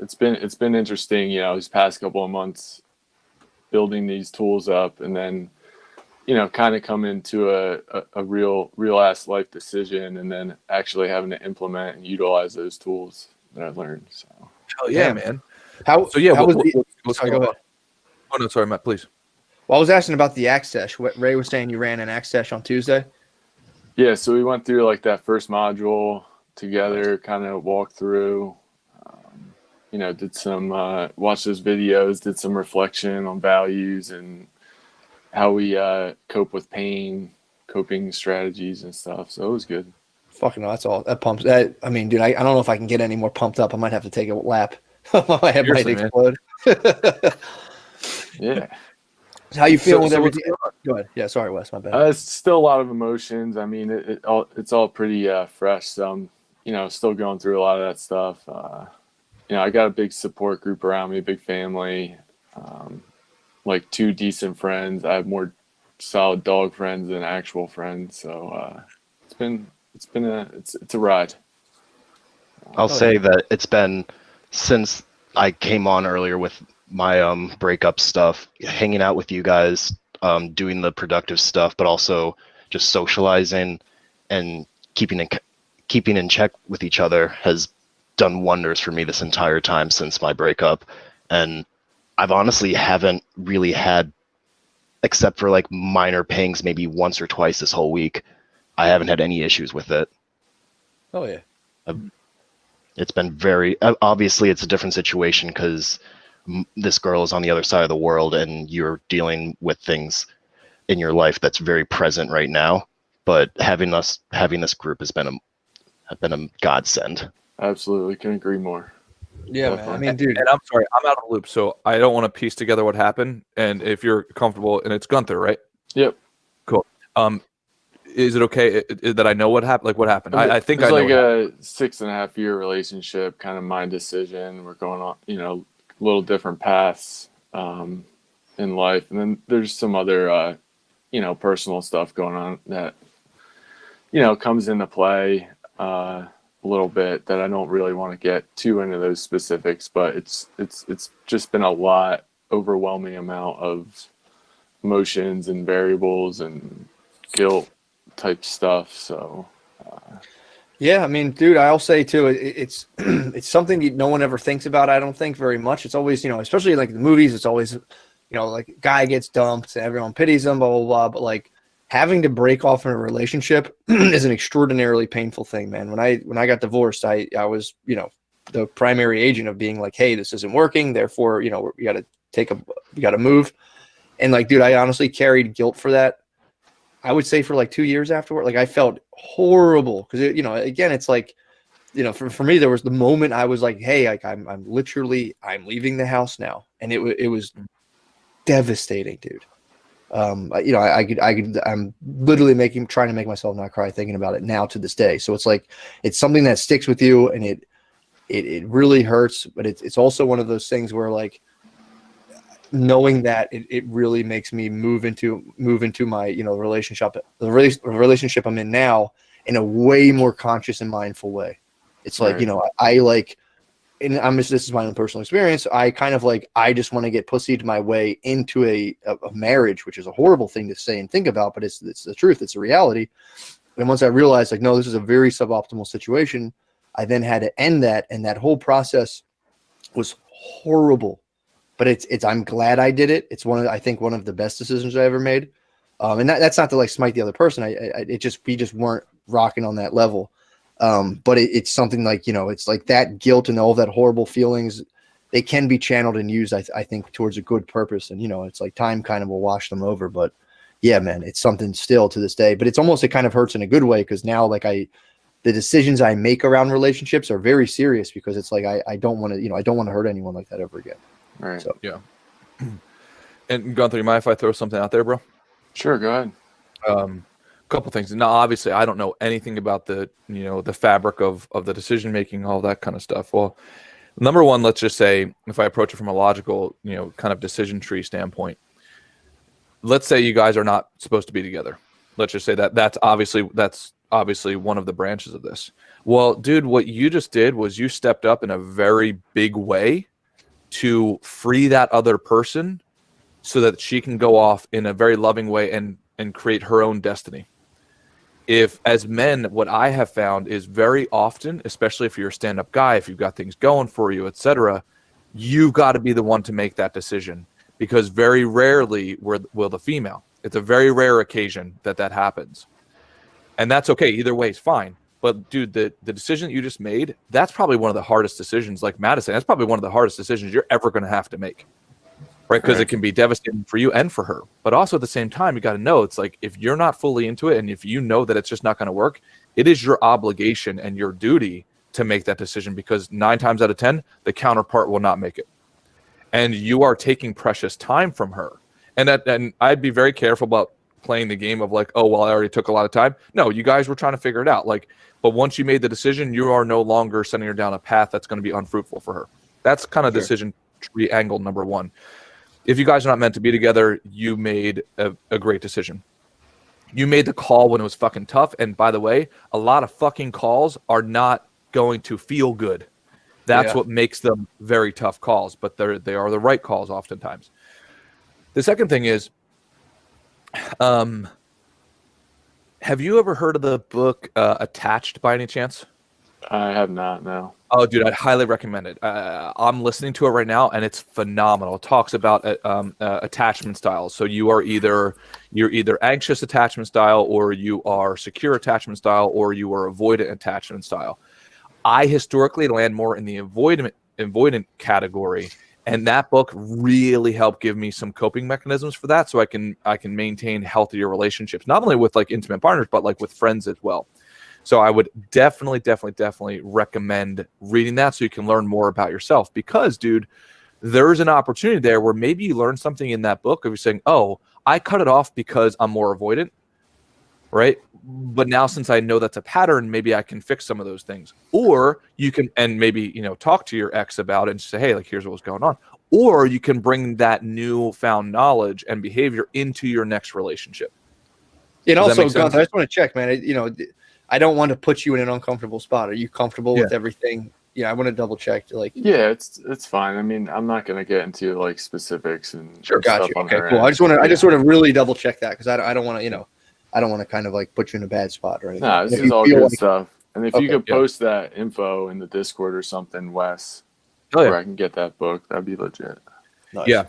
it's been interesting, these past couple of months building these tools up and then, kind of come into a real ass life decision and then actually having to implement and utilize those tools that I've learned. So, hell yeah, man. What's going on? Go ahead. Oh no, sorry, Matt, please. Well, I was asking about the Axe Sesh. What Ray was saying, you ran an Axe Sesh on Tuesday. Yeah, so we went through like that first module together, kind of walked through, did some, watched those videos, did some reflection on values and how we cope with pain, coping strategies and stuff. So it was good. Fucking no, that's all. That pumps. I mean, dude, I don't know if I can get any more pumped up. I might have to take a lap. My head might explode. Yeah. How you feeling with everything? Go ahead. Yeah, sorry, Wes. My bad. It's still a lot of emotions. I mean, it's all pretty fresh. So still going through a lot of that stuff. I got a big support group around me, big family, like 2 decent friends. I have more solid dog friends than actual friends. So it's a ride. I'll say that it's been since I came on earlier with my breakup stuff, hanging out with you guys, doing the productive stuff, but also just socializing and keeping in check with each other has done wonders for me this entire time since my breakup. And I've honestly haven't really had, except for like minor pangs, maybe once or twice this whole week, I haven't had any issues with it. Oh yeah. It's been very, obviously it's a different situation because this girl is on the other side of the world and you're dealing with things in your life that's very present right now. But having this group has been a godsend. Absolutely, couldn't agree more. Yeah, man. I mean, dude. And I'm sorry, I'm out of the loop, so I don't want to piece together what happened. And if you're comfortable, and it's Gunther, right? Yep. Cool. Is it okay that I know what happened? Like, what happened? I think it's I know. Like a 6.5-year relationship, kind of my decision. We're going on, little different paths in life, and then there's some other, personal stuff going on that, comes into play a little bit that I don't really want to get too into those specifics, but it's just been a lot, overwhelming amount of emotions and variables and guilt type stuff. So yeah, I mean, dude, I'll say too, it's something that no one ever thinks about. I don't think very much. It's always, especially like the movies, it's always, like guy gets dumped and everyone pities him, blah, blah, blah. But like having to break off in a relationship is an extraordinarily painful thing, man. When I got divorced, I was, the primary agent of being like, hey, this isn't working. Therefore, we got to move. And like, dude, I honestly carried guilt for that. I would say for like 2 years afterward, like I felt horrible because again, it's like, for me, there was the moment I was like, hey, like I'm leaving the house now, and it was devastating, dude. I'm literally trying to make myself not cry thinking about it now to this day. So it's like it's something that sticks with you, and it really hurts, but it's also one of those things where like knowing that it really makes me move into my relationship, the relationship I'm in now, in a way more conscious and mindful way. It's like, right. I like, and this is my own personal experience. I kind of like, I just want to get pussied my way into a marriage, which is a horrible thing to say and think about, but it's the truth. It's a reality. And once I realized like, no, this is a very suboptimal situation, I then had to end that. And that whole process was horrible. But I'm glad I did it. It's I think one of the best decisions I ever made. And that's not to like smite the other person. We just weren't rocking on that level. But it's something like, it's like that guilt and all that horrible feelings, they can be channeled and used, I think, towards a good purpose. And, it's like time kind of will wash them over. But yeah, man, it's something still to this day. But it's almost, it kind of hurts in a good way because now like the decisions I make around relationships are very serious because it's like I don't want to, I don't want to hurt anyone like that ever again. Right. So Yeah. And Gunther, you mind if I throw something out there, bro? Sure, go ahead. Couple things. Now, obviously, I don't know anything about the fabric of the decision making, all that kind of stuff. Well, number one, let's just say if I approach it from a logical, kind of decision tree standpoint, let's say you guys are not supposed to be together. Let's just say that's obviously one of the branches of this. Well, dude, what you just did was you stepped up in a very big way to free that other person so that she can go off in a very loving way and create her own destiny. If as men, what I have found is very often, especially if you're a stand-up guy, if you've got things going for you, etc., you've got to be the one to make that decision because very rarely will the female. It's a very rare occasion that happens. And that's okay. Either way is fine. But dude, the decision that you just made, that's probably one of the hardest decisions, like Madison, that's probably one of the hardest decisions you're ever going to have to make, right? Because it can be devastating for you and for her. But also at the same time, you got to know, it's like, if you're not fully into it and if you know that it's just not going to work, it is your obligation and your duty to make that decision because 9 times out of 10, the counterpart will not make it. And you are taking precious time from her. And I'd be very careful about playing the game of like, oh, well, I already took a lot of time. No, you guys were trying to figure it out. Like, but once you made the decision, you are no longer sending her down a path that's going to be unfruitful for her. That's kind of decision tree angle number one. If you guys are not meant to be together, you made a great decision. You made the call when it was fucking tough. And by the way, a lot of fucking calls are not going to feel good. That's what makes them very tough calls, but they are the right calls oftentimes. The second thing is, have you ever heard of the book Attached by any chance? I have not, no. Oh, dude, I'd highly recommend it. I'm listening to it right now, and it's phenomenal. It talks about attachment styles. So you're either anxious attachment style, or you are secure attachment style, or you are avoidant attachment style. I historically land more in the avoidant category, and that book really helped give me some coping mechanisms for that, so I can maintain healthier relationships, not only with like intimate partners, but like with friends as well. So I would definitely recommend reading that so you can learn more about yourself, because, dude, there's an opportunity there where maybe you learn something in that book of you saying, oh, I cut it off because I'm more avoidant, right? But now since I know that's a pattern, maybe I can fix some of those things. Or you can, and maybe, talk to your ex about it and say, hey, like, here's what's going on. Or you can bring that newfound knowledge and behavior into your next relationship. And also, Gunther, I just want to check, man, I don't want to put you in an uncomfortable spot. Are you comfortable with everything? Yeah, I want to double check. Yeah, it's fine. I mean, I'm not gonna get into like specifics and sure. Got stuff you. on Okay, her cool. end. I just want to really double check that, because I don't want to, I don't want to kind of like put you in a bad spot or anything. Nah, this is all good stuff. And if you could post that info in the Discord or something, Wes, where I can get that book, that'd be legit. Nice. Yeah.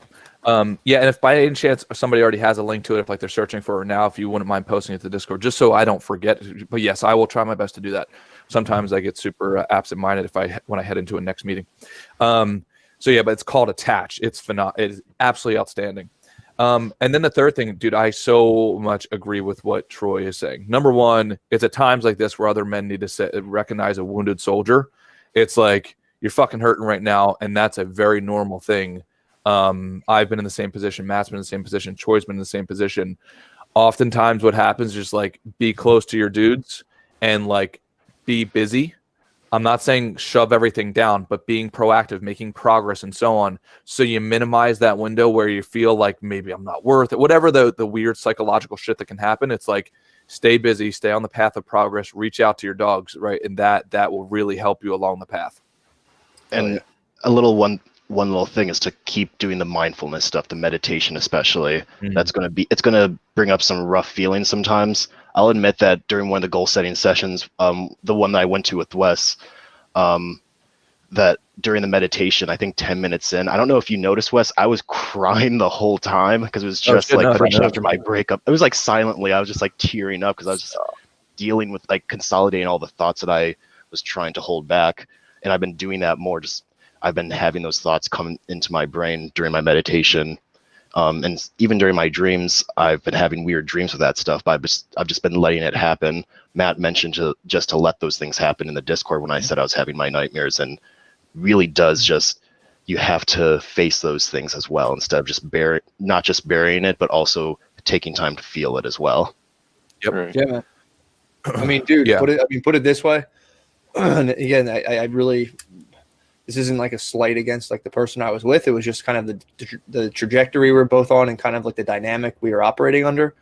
And if by any chance somebody already has a link to it, if like they're searching for it now, if you wouldn't mind posting it to the Discord, just so I don't forget. But yes, I will try my best to do that. Sometimes I get super absent-minded when I head into a next meeting. But it's called Attach. It's phenomenal. It is absolutely outstanding. And then the third thing, dude, I so much agree with what Troy is saying. Number one, it's at times like this where other men need to recognize a wounded soldier. It's like, you're fucking hurting right now, and that's a very normal thing. I've been in the same position. Matt's been in the same position. Troy's been in the same position. Oftentimes what happens is just like, be close to your dudes and like be busy. I'm not saying shove everything down, but being proactive, making progress and so on. So you minimize that window where you feel like maybe I'm not worth it, whatever the weird psychological shit that can happen. It's like, stay busy, stay on the path of progress, reach out to your dogs, right? And that will really help you along the path. And a little one little thing is to keep doing the mindfulness stuff, the meditation especially. It's going to bring up some rough feelings sometimes. I'll admit that during one of the goal setting sessions, the one that I went to with Wes, that during the meditation, I think 10 minutes in, I don't know if you noticed, Wes, I was crying the whole time because it was just fresh after my breakup. It was like silently, I was just like tearing up because I was just dealing with like consolidating all the thoughts that I was trying to hold back. And I've been doing that more. I've been having those thoughts come into my brain during my meditation. And even during my dreams, I've been having weird dreams with that stuff, but I've just been letting it happen. Matt mentioned to let those things happen in the Discord when I said I was having my nightmares, and really does just, you have to face those things as well, instead of just not just burying it, but also taking time to feel it as well. Yep. Right. Yeah, man. I mean, dude, put it this way. And again, I really, this isn't like a slight against like the person I was with. It was just kind of the trajectory we were both on, and kind of like the dynamic we were operating under.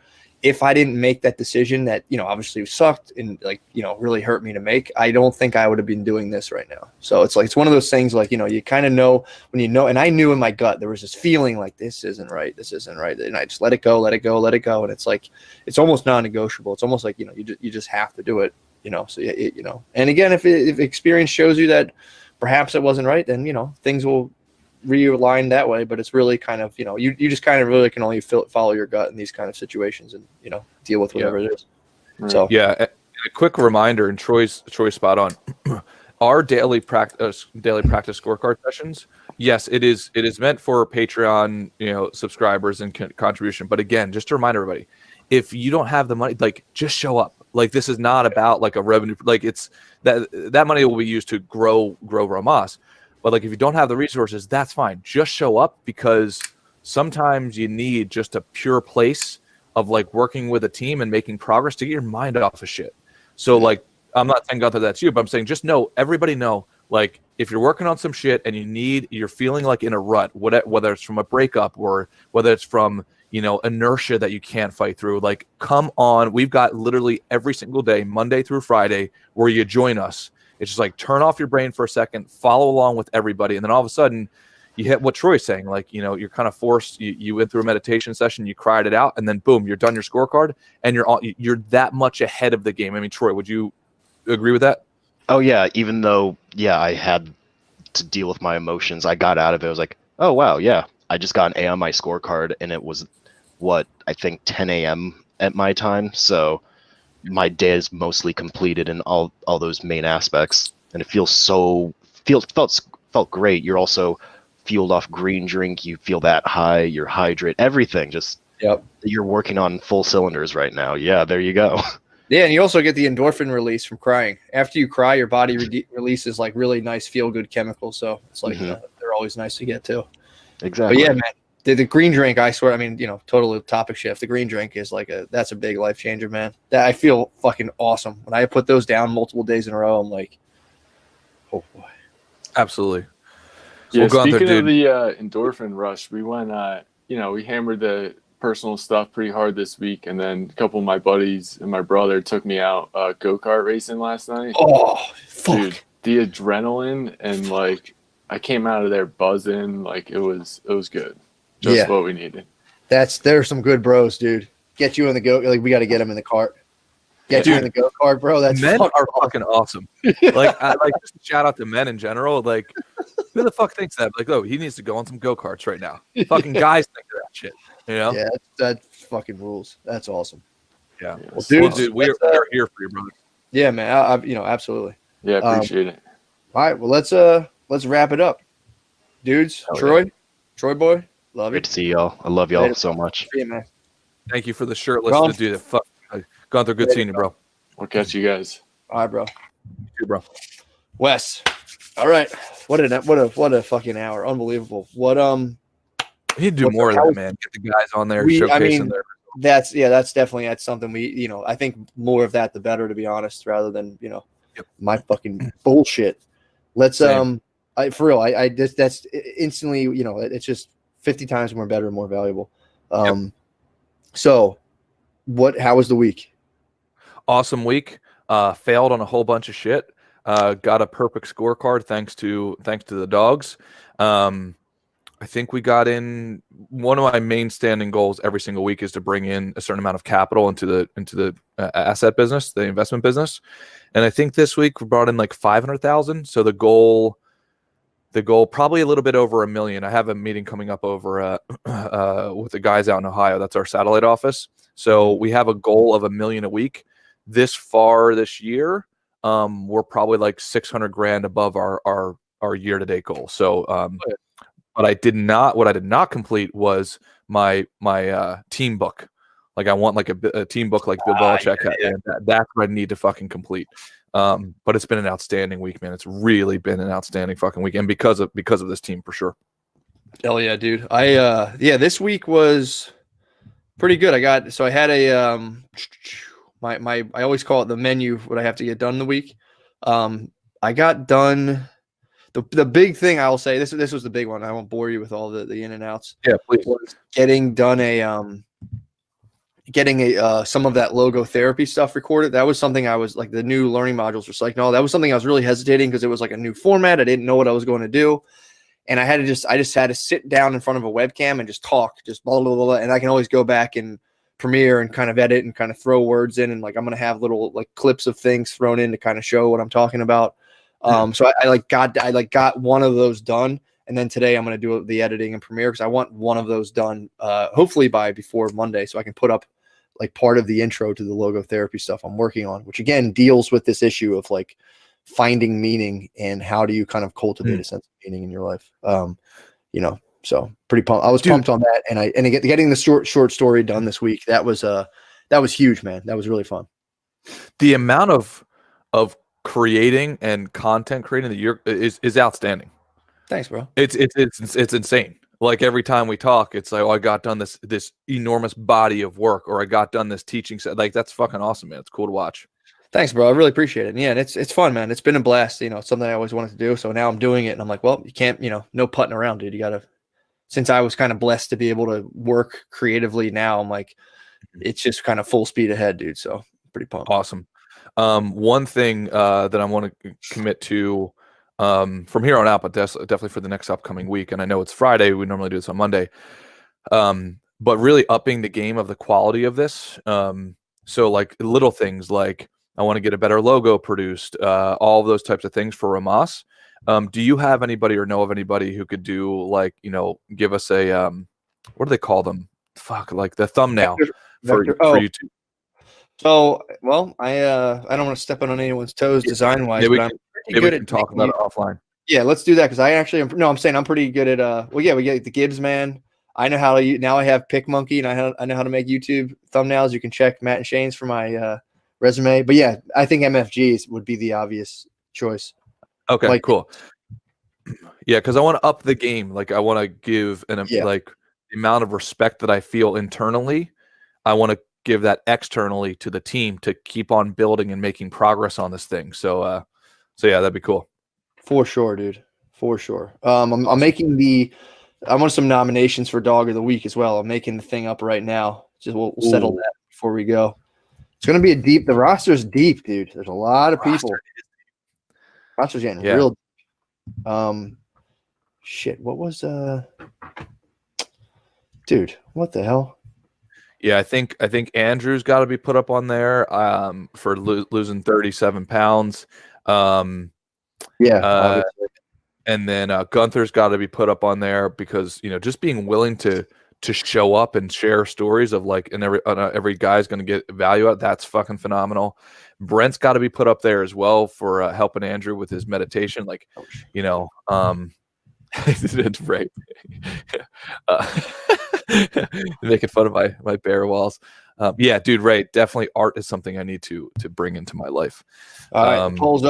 If I didn't make that decision that, obviously sucked and like, really hurt me to make, I don't think I would have been doing this right now. So it's like, it's one of those things like, you kind of know when and I knew in my gut, there was this feeling like this isn't right. And I just let it go. And it's like, it's almost non-negotiable. It's almost like, you just have to do it, so, and again, if experience shows you that perhaps it wasn't right, then, things will realign that way. But it's really kind of, you just kind of really can only follow your gut in these kind of situations and, deal with whatever it is. Right. So, a quick reminder, and Troy's spot on. Our daily practice scorecard sessions, yes, it is meant for Patreon, subscribers and contribution. But again, just to remind everybody, if you don't have the money, like, just show up. Like, this is not about like a revenue, like it's that money will be used to grow Rhomas. But like, if you don't have the resources, that's fine. Just show up, because sometimes you need just a pure place of like working with a team and making progress to get your mind off of shit. So like, I'm not saying Gunther that's you, but I'm saying just know, everybody know, like if you're working on some shit and you're feeling like in a rut, whether it's from a breakup or whether it's from, you know, inertia that you can't fight through, like come on, we've got literally every single day, Monday through Friday, where you join us. It's just like turn off your brain for a second, follow along with everybody, and then all of a sudden you hit what Troy's saying, like, you know, you're kind of forced, you went through a meditation session, you cried it out, and then boom, you're done your scorecard, and you're that much ahead of the game. I mean, Troy, would you agree with that? Oh yeah, even though I had to deal with my emotions, I got out of it. I was like, oh wow, yeah, I just got an A on my scorecard, and it was what I think 10 a.m. at my time. So my day is mostly completed in all those main aspects, and it felt great. You're also fueled off green drink. You feel that high. You're hydrated. Everything just you're working on full cylinders right now. Yeah, there you go. Yeah, and you also get the endorphin release from crying. After you cry, your body releases like really nice feel-good chemicals. So it's like they're always nice to get too. Exactly. But yeah, man, the green drink, I swear, I mean, you know, total topic shift. The green drink is like that's a big life changer, man. That I feel fucking awesome. When I put those down multiple days in a row, I'm like, oh boy. Absolutely. So Yeah, speaking of the endorphin rush, we went, we hammered the personal stuff pretty hard this week, and then a couple of my buddies and my brother took me out go-kart racing last night. Oh, fuck. Dude, the adrenaline, and like I came out of there buzzing, like it was good. Just what we needed. There's some good bros, dude. Get you in the go, like we got to get them in the cart. Get you in the go-kart, bro. That's men are fucking awesome. Like just a shout out to men in general. Like who the fuck thinks that? Like, oh, he needs to go on some go-karts right now. Fucking guys think of that shit. You know? Yeah, that fucking rules. That's awesome. Yeah. Well, dude, we're here for you, brother. Yeah, man. I absolutely. Yeah, appreciate it. All right, well, let's wrap it up, dudes. Troy boy, love Great you. to see y'all. I love y'all so much. Yeah, man. Thank you for the shirtless to do that. Fuck, Gunther, good seeing you, bro. We'll catch you guys. All right, bro. You too, bro. Wes. All right. What a fucking hour. Unbelievable. What We need to do more of that, man. Get the guys on there, showcasing their. That's definitely something we, I think more of that the better, to be honest, rather than, my fucking bullshit. Let's for real, I just that's instantly, it's just 50 times more better and more valuable. So how was the week? Awesome week. Failed on a whole bunch of shit. Got a perfect scorecard thanks to the dogs. I think we got in. One of my main standing goals every single week is to bring in a certain amount of capital into the asset business, the investment business. And I think this week we brought in like 500,000. So the goal probably a little bit over $1 million. I have a meeting coming up over with the guys out in Ohio. That's our satellite office. So we have a goal of $1 million a week. This far this year, we're probably like 600 grand above our year to date goal. So what I did not complete was my team book. Like I want like a team book like Bill Belichick had. And that's what I need to fucking complete. But it's been an outstanding week, man. It's really been an outstanding fucking week, and because of this team for sure. Hell yeah, dude. This week was pretty good. I had a I always call it the menu, what I have to get done in the week. I got done. The big thing I'll say, this was the big one. I won't bore you with all the in and outs. Yeah, please. Was getting done some of that logo therapy stuff recorded. That was something I was like, the new learning modules were like, no, that was something I was really hesitating because it was like a new format. I didn't know what I was going to do. And I just had to sit down in front of a webcam and just talk, just blah, blah, blah, blah. And I can always go back and Premiere and kind of edit and kind of throw words in. And like, I'm going to have little like clips of things thrown in to kind of show what I'm talking about. So I got one of those done. And then today I'm going to do the editing in Premiere because I want one of those done, hopefully before Monday, so I can put up like part of the intro to the logo therapy stuff I'm working on, which again deals with this issue of like finding meaning and how do you kind of cultivate a sense of meaning in your life. So pretty pumped. I was pumped on that, and getting the short story done this week, that was huge, man. That was really fun. The amount of creating and content creating that you're is outstanding. Thanks, bro. It's insane. like every time we talk, it's like, oh, I got done this enormous body of work, or I got done this teaching set. Like that's fucking awesome, man. It's cool to watch. Thanks, bro. I really appreciate it. And yeah, and it's fun, man. It's been a blast. You know, it's something I always wanted to do. So now I'm doing it, and I'm like, well, you can't, no putting around, dude. You gotta. Since I was kind of blessed to be able to work creatively, now I'm like, it's just kind of full speed ahead, dude. So pretty pumped. Awesome. One thing that I want to commit to from here on out, but definitely for the next upcoming week, and I know it's Friday. We normally do this on Monday, but really upping the game of the quality of this. So like little things like I want to get a better logo produced, all of those types of things for Rhomas. Do you have anybody or know of anybody who could do like, give us a, what do they call them? Fuck, like the thumbnail for YouTube. So, well, I don't want to step on anyone's toes design wise, Yeah, but I'm pretty good at talk about it offline. Yeah, let's do that because I actually am. No, I'm saying I'm pretty good at. Well, yeah, we get the Gibbs man. I know how to. Now I have PicMonkey, and I know how to make YouTube thumbnails. You can check Matt and Shane's for my resume. But yeah, I think MFG would be the obvious choice. Okay, cool. Yeah, because I want to up the game. Like I want to give like the amount of respect that I feel internally. I want to give that externally to the team to keep on building and making progress on this thing. So yeah, that'd be cool. For sure, dude. For sure. I'm making I want some nominations for Dog of the Week as well. I'm making the thing up right now. Just we'll settle that before we go. It's gonna be the roster's deep, dude. There's a lot of people. Roster's getting real. Shit. What was dude? What the hell? Yeah, I think Andrew's got to be put up on there for losing 37 pounds. And then Gunther's got to be put up on there because just being willing to show up and share stories of like, and every guy's going to get value out. That's fucking phenomenal. Brent's got to be put up there as well for helping Andrew with his meditation. Like, it's right. Making fun of my bare walls. Yeah, dude, right. Definitely art is something I need to bring into my life. All right, polls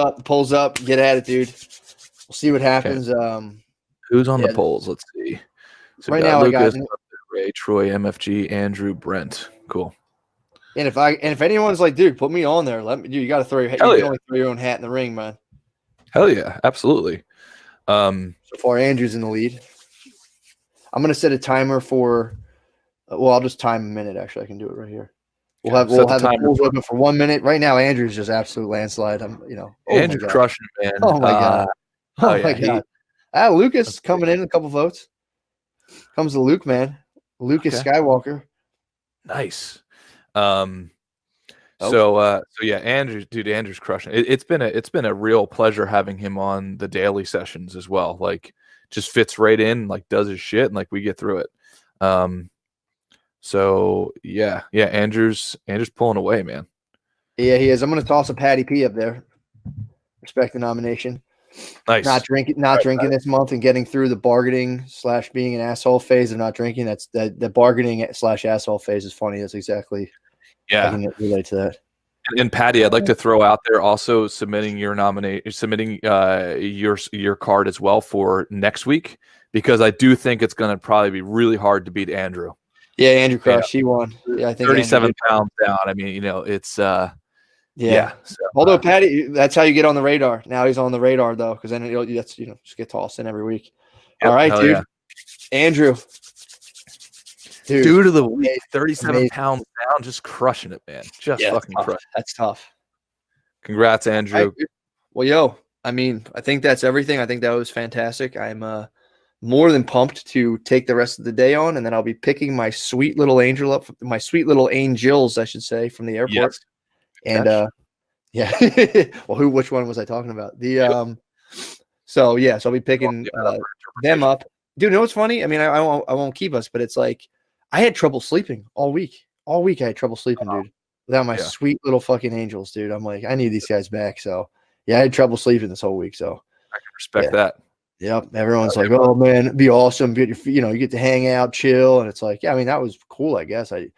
up. Get at it, dude. We'll see what happens. Okay. Who's on the polls? Let's see. So right now, Lucas, I got Ray, Troy, MFG, Andrew, Brent. Cool. And if anyone's like, dude, put me on there, you got to throw your hat. You can only throw your own hat in the ring, man. Hell yeah, absolutely. So far, Andrew's in the lead. I'm gonna set a timer for. Well, I'll just time a minute. Actually, I can do it right here. We'll have the polls open for 1 minute. Right now, Andrew's just absolute landslide. Andrew's crushing it, man. Oh my god. My god. Lucas coming in a couple votes. Comes to Luke, man. Lucas Skywalker. Nice. So yeah, Andrew's crushing it. It's been a real pleasure having him on the daily sessions as well. Like, just fits right in, like does his shit, and like we get through it. So yeah, Andrew's pulling away, man. Yeah, he is. I'm gonna toss a Patty P up there. Respect the nomination. Nice. Not drinking this month and getting through the bargaining / being an asshole phase of not drinking. That's the bargaining / asshole phase is funny. That's exactly. I can relate to that. And Patty, I'd like to throw out there also submitting your your card as well for next week, because I do think it's going to probably be really hard to beat Andrew. Yeah, Andrew crushed. He won. Yeah, I think 37 pounds down. I mean, it's So, although Patty, that's how you get on the radar. Now he's on the radar though, because then that's just get tossed in every week. Yep, all right, dude. Yeah. Andrew. Dude of the week, 37 pounds down, just crushing it, man. Just fucking crushing. That's tough. Congrats, Andrew. Well, I mean, I think that's everything. I think that was fantastic. I'm more than pumped to take the rest of the day on, and then I'll be picking my sweet little angel up, my sweet little angels, I should say, from the airport. Yes. And well, which one was I talking about? So I'll be picking them up. Dude, you know what's funny? I mean, I won't keep us, but it's like I had trouble sleeping all week. All week I had trouble sleeping, dude, without my sweet little fucking angels, dude. I'm like, I need these guys back. So yeah, I had trouble sleeping this whole week. So I can respect that. Yep. Everyone's like, oh man, it'd be awesome. You get to hang out, chill. And it's like, yeah, I mean, that was cool, I guess. I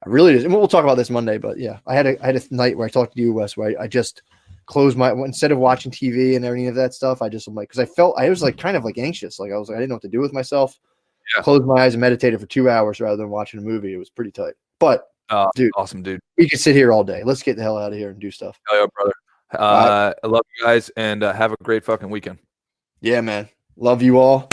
really did. And we'll talk about this Monday, but yeah, I had a night where I talked to you, Wes, where I just closed instead of watching TV and any of that stuff, I'm like, because I was like kind of like anxious. Like I didn't know what to do with myself. closed my eyes and meditated for 2 hours rather than watching a movie. It was pretty tight. But dude, awesome, dude. we could sit here all day. Let's get the hell out of here and do stuff. Hell yeah, brother. I love you guys, and have a great fucking weekend. Yeah, man. Love you all.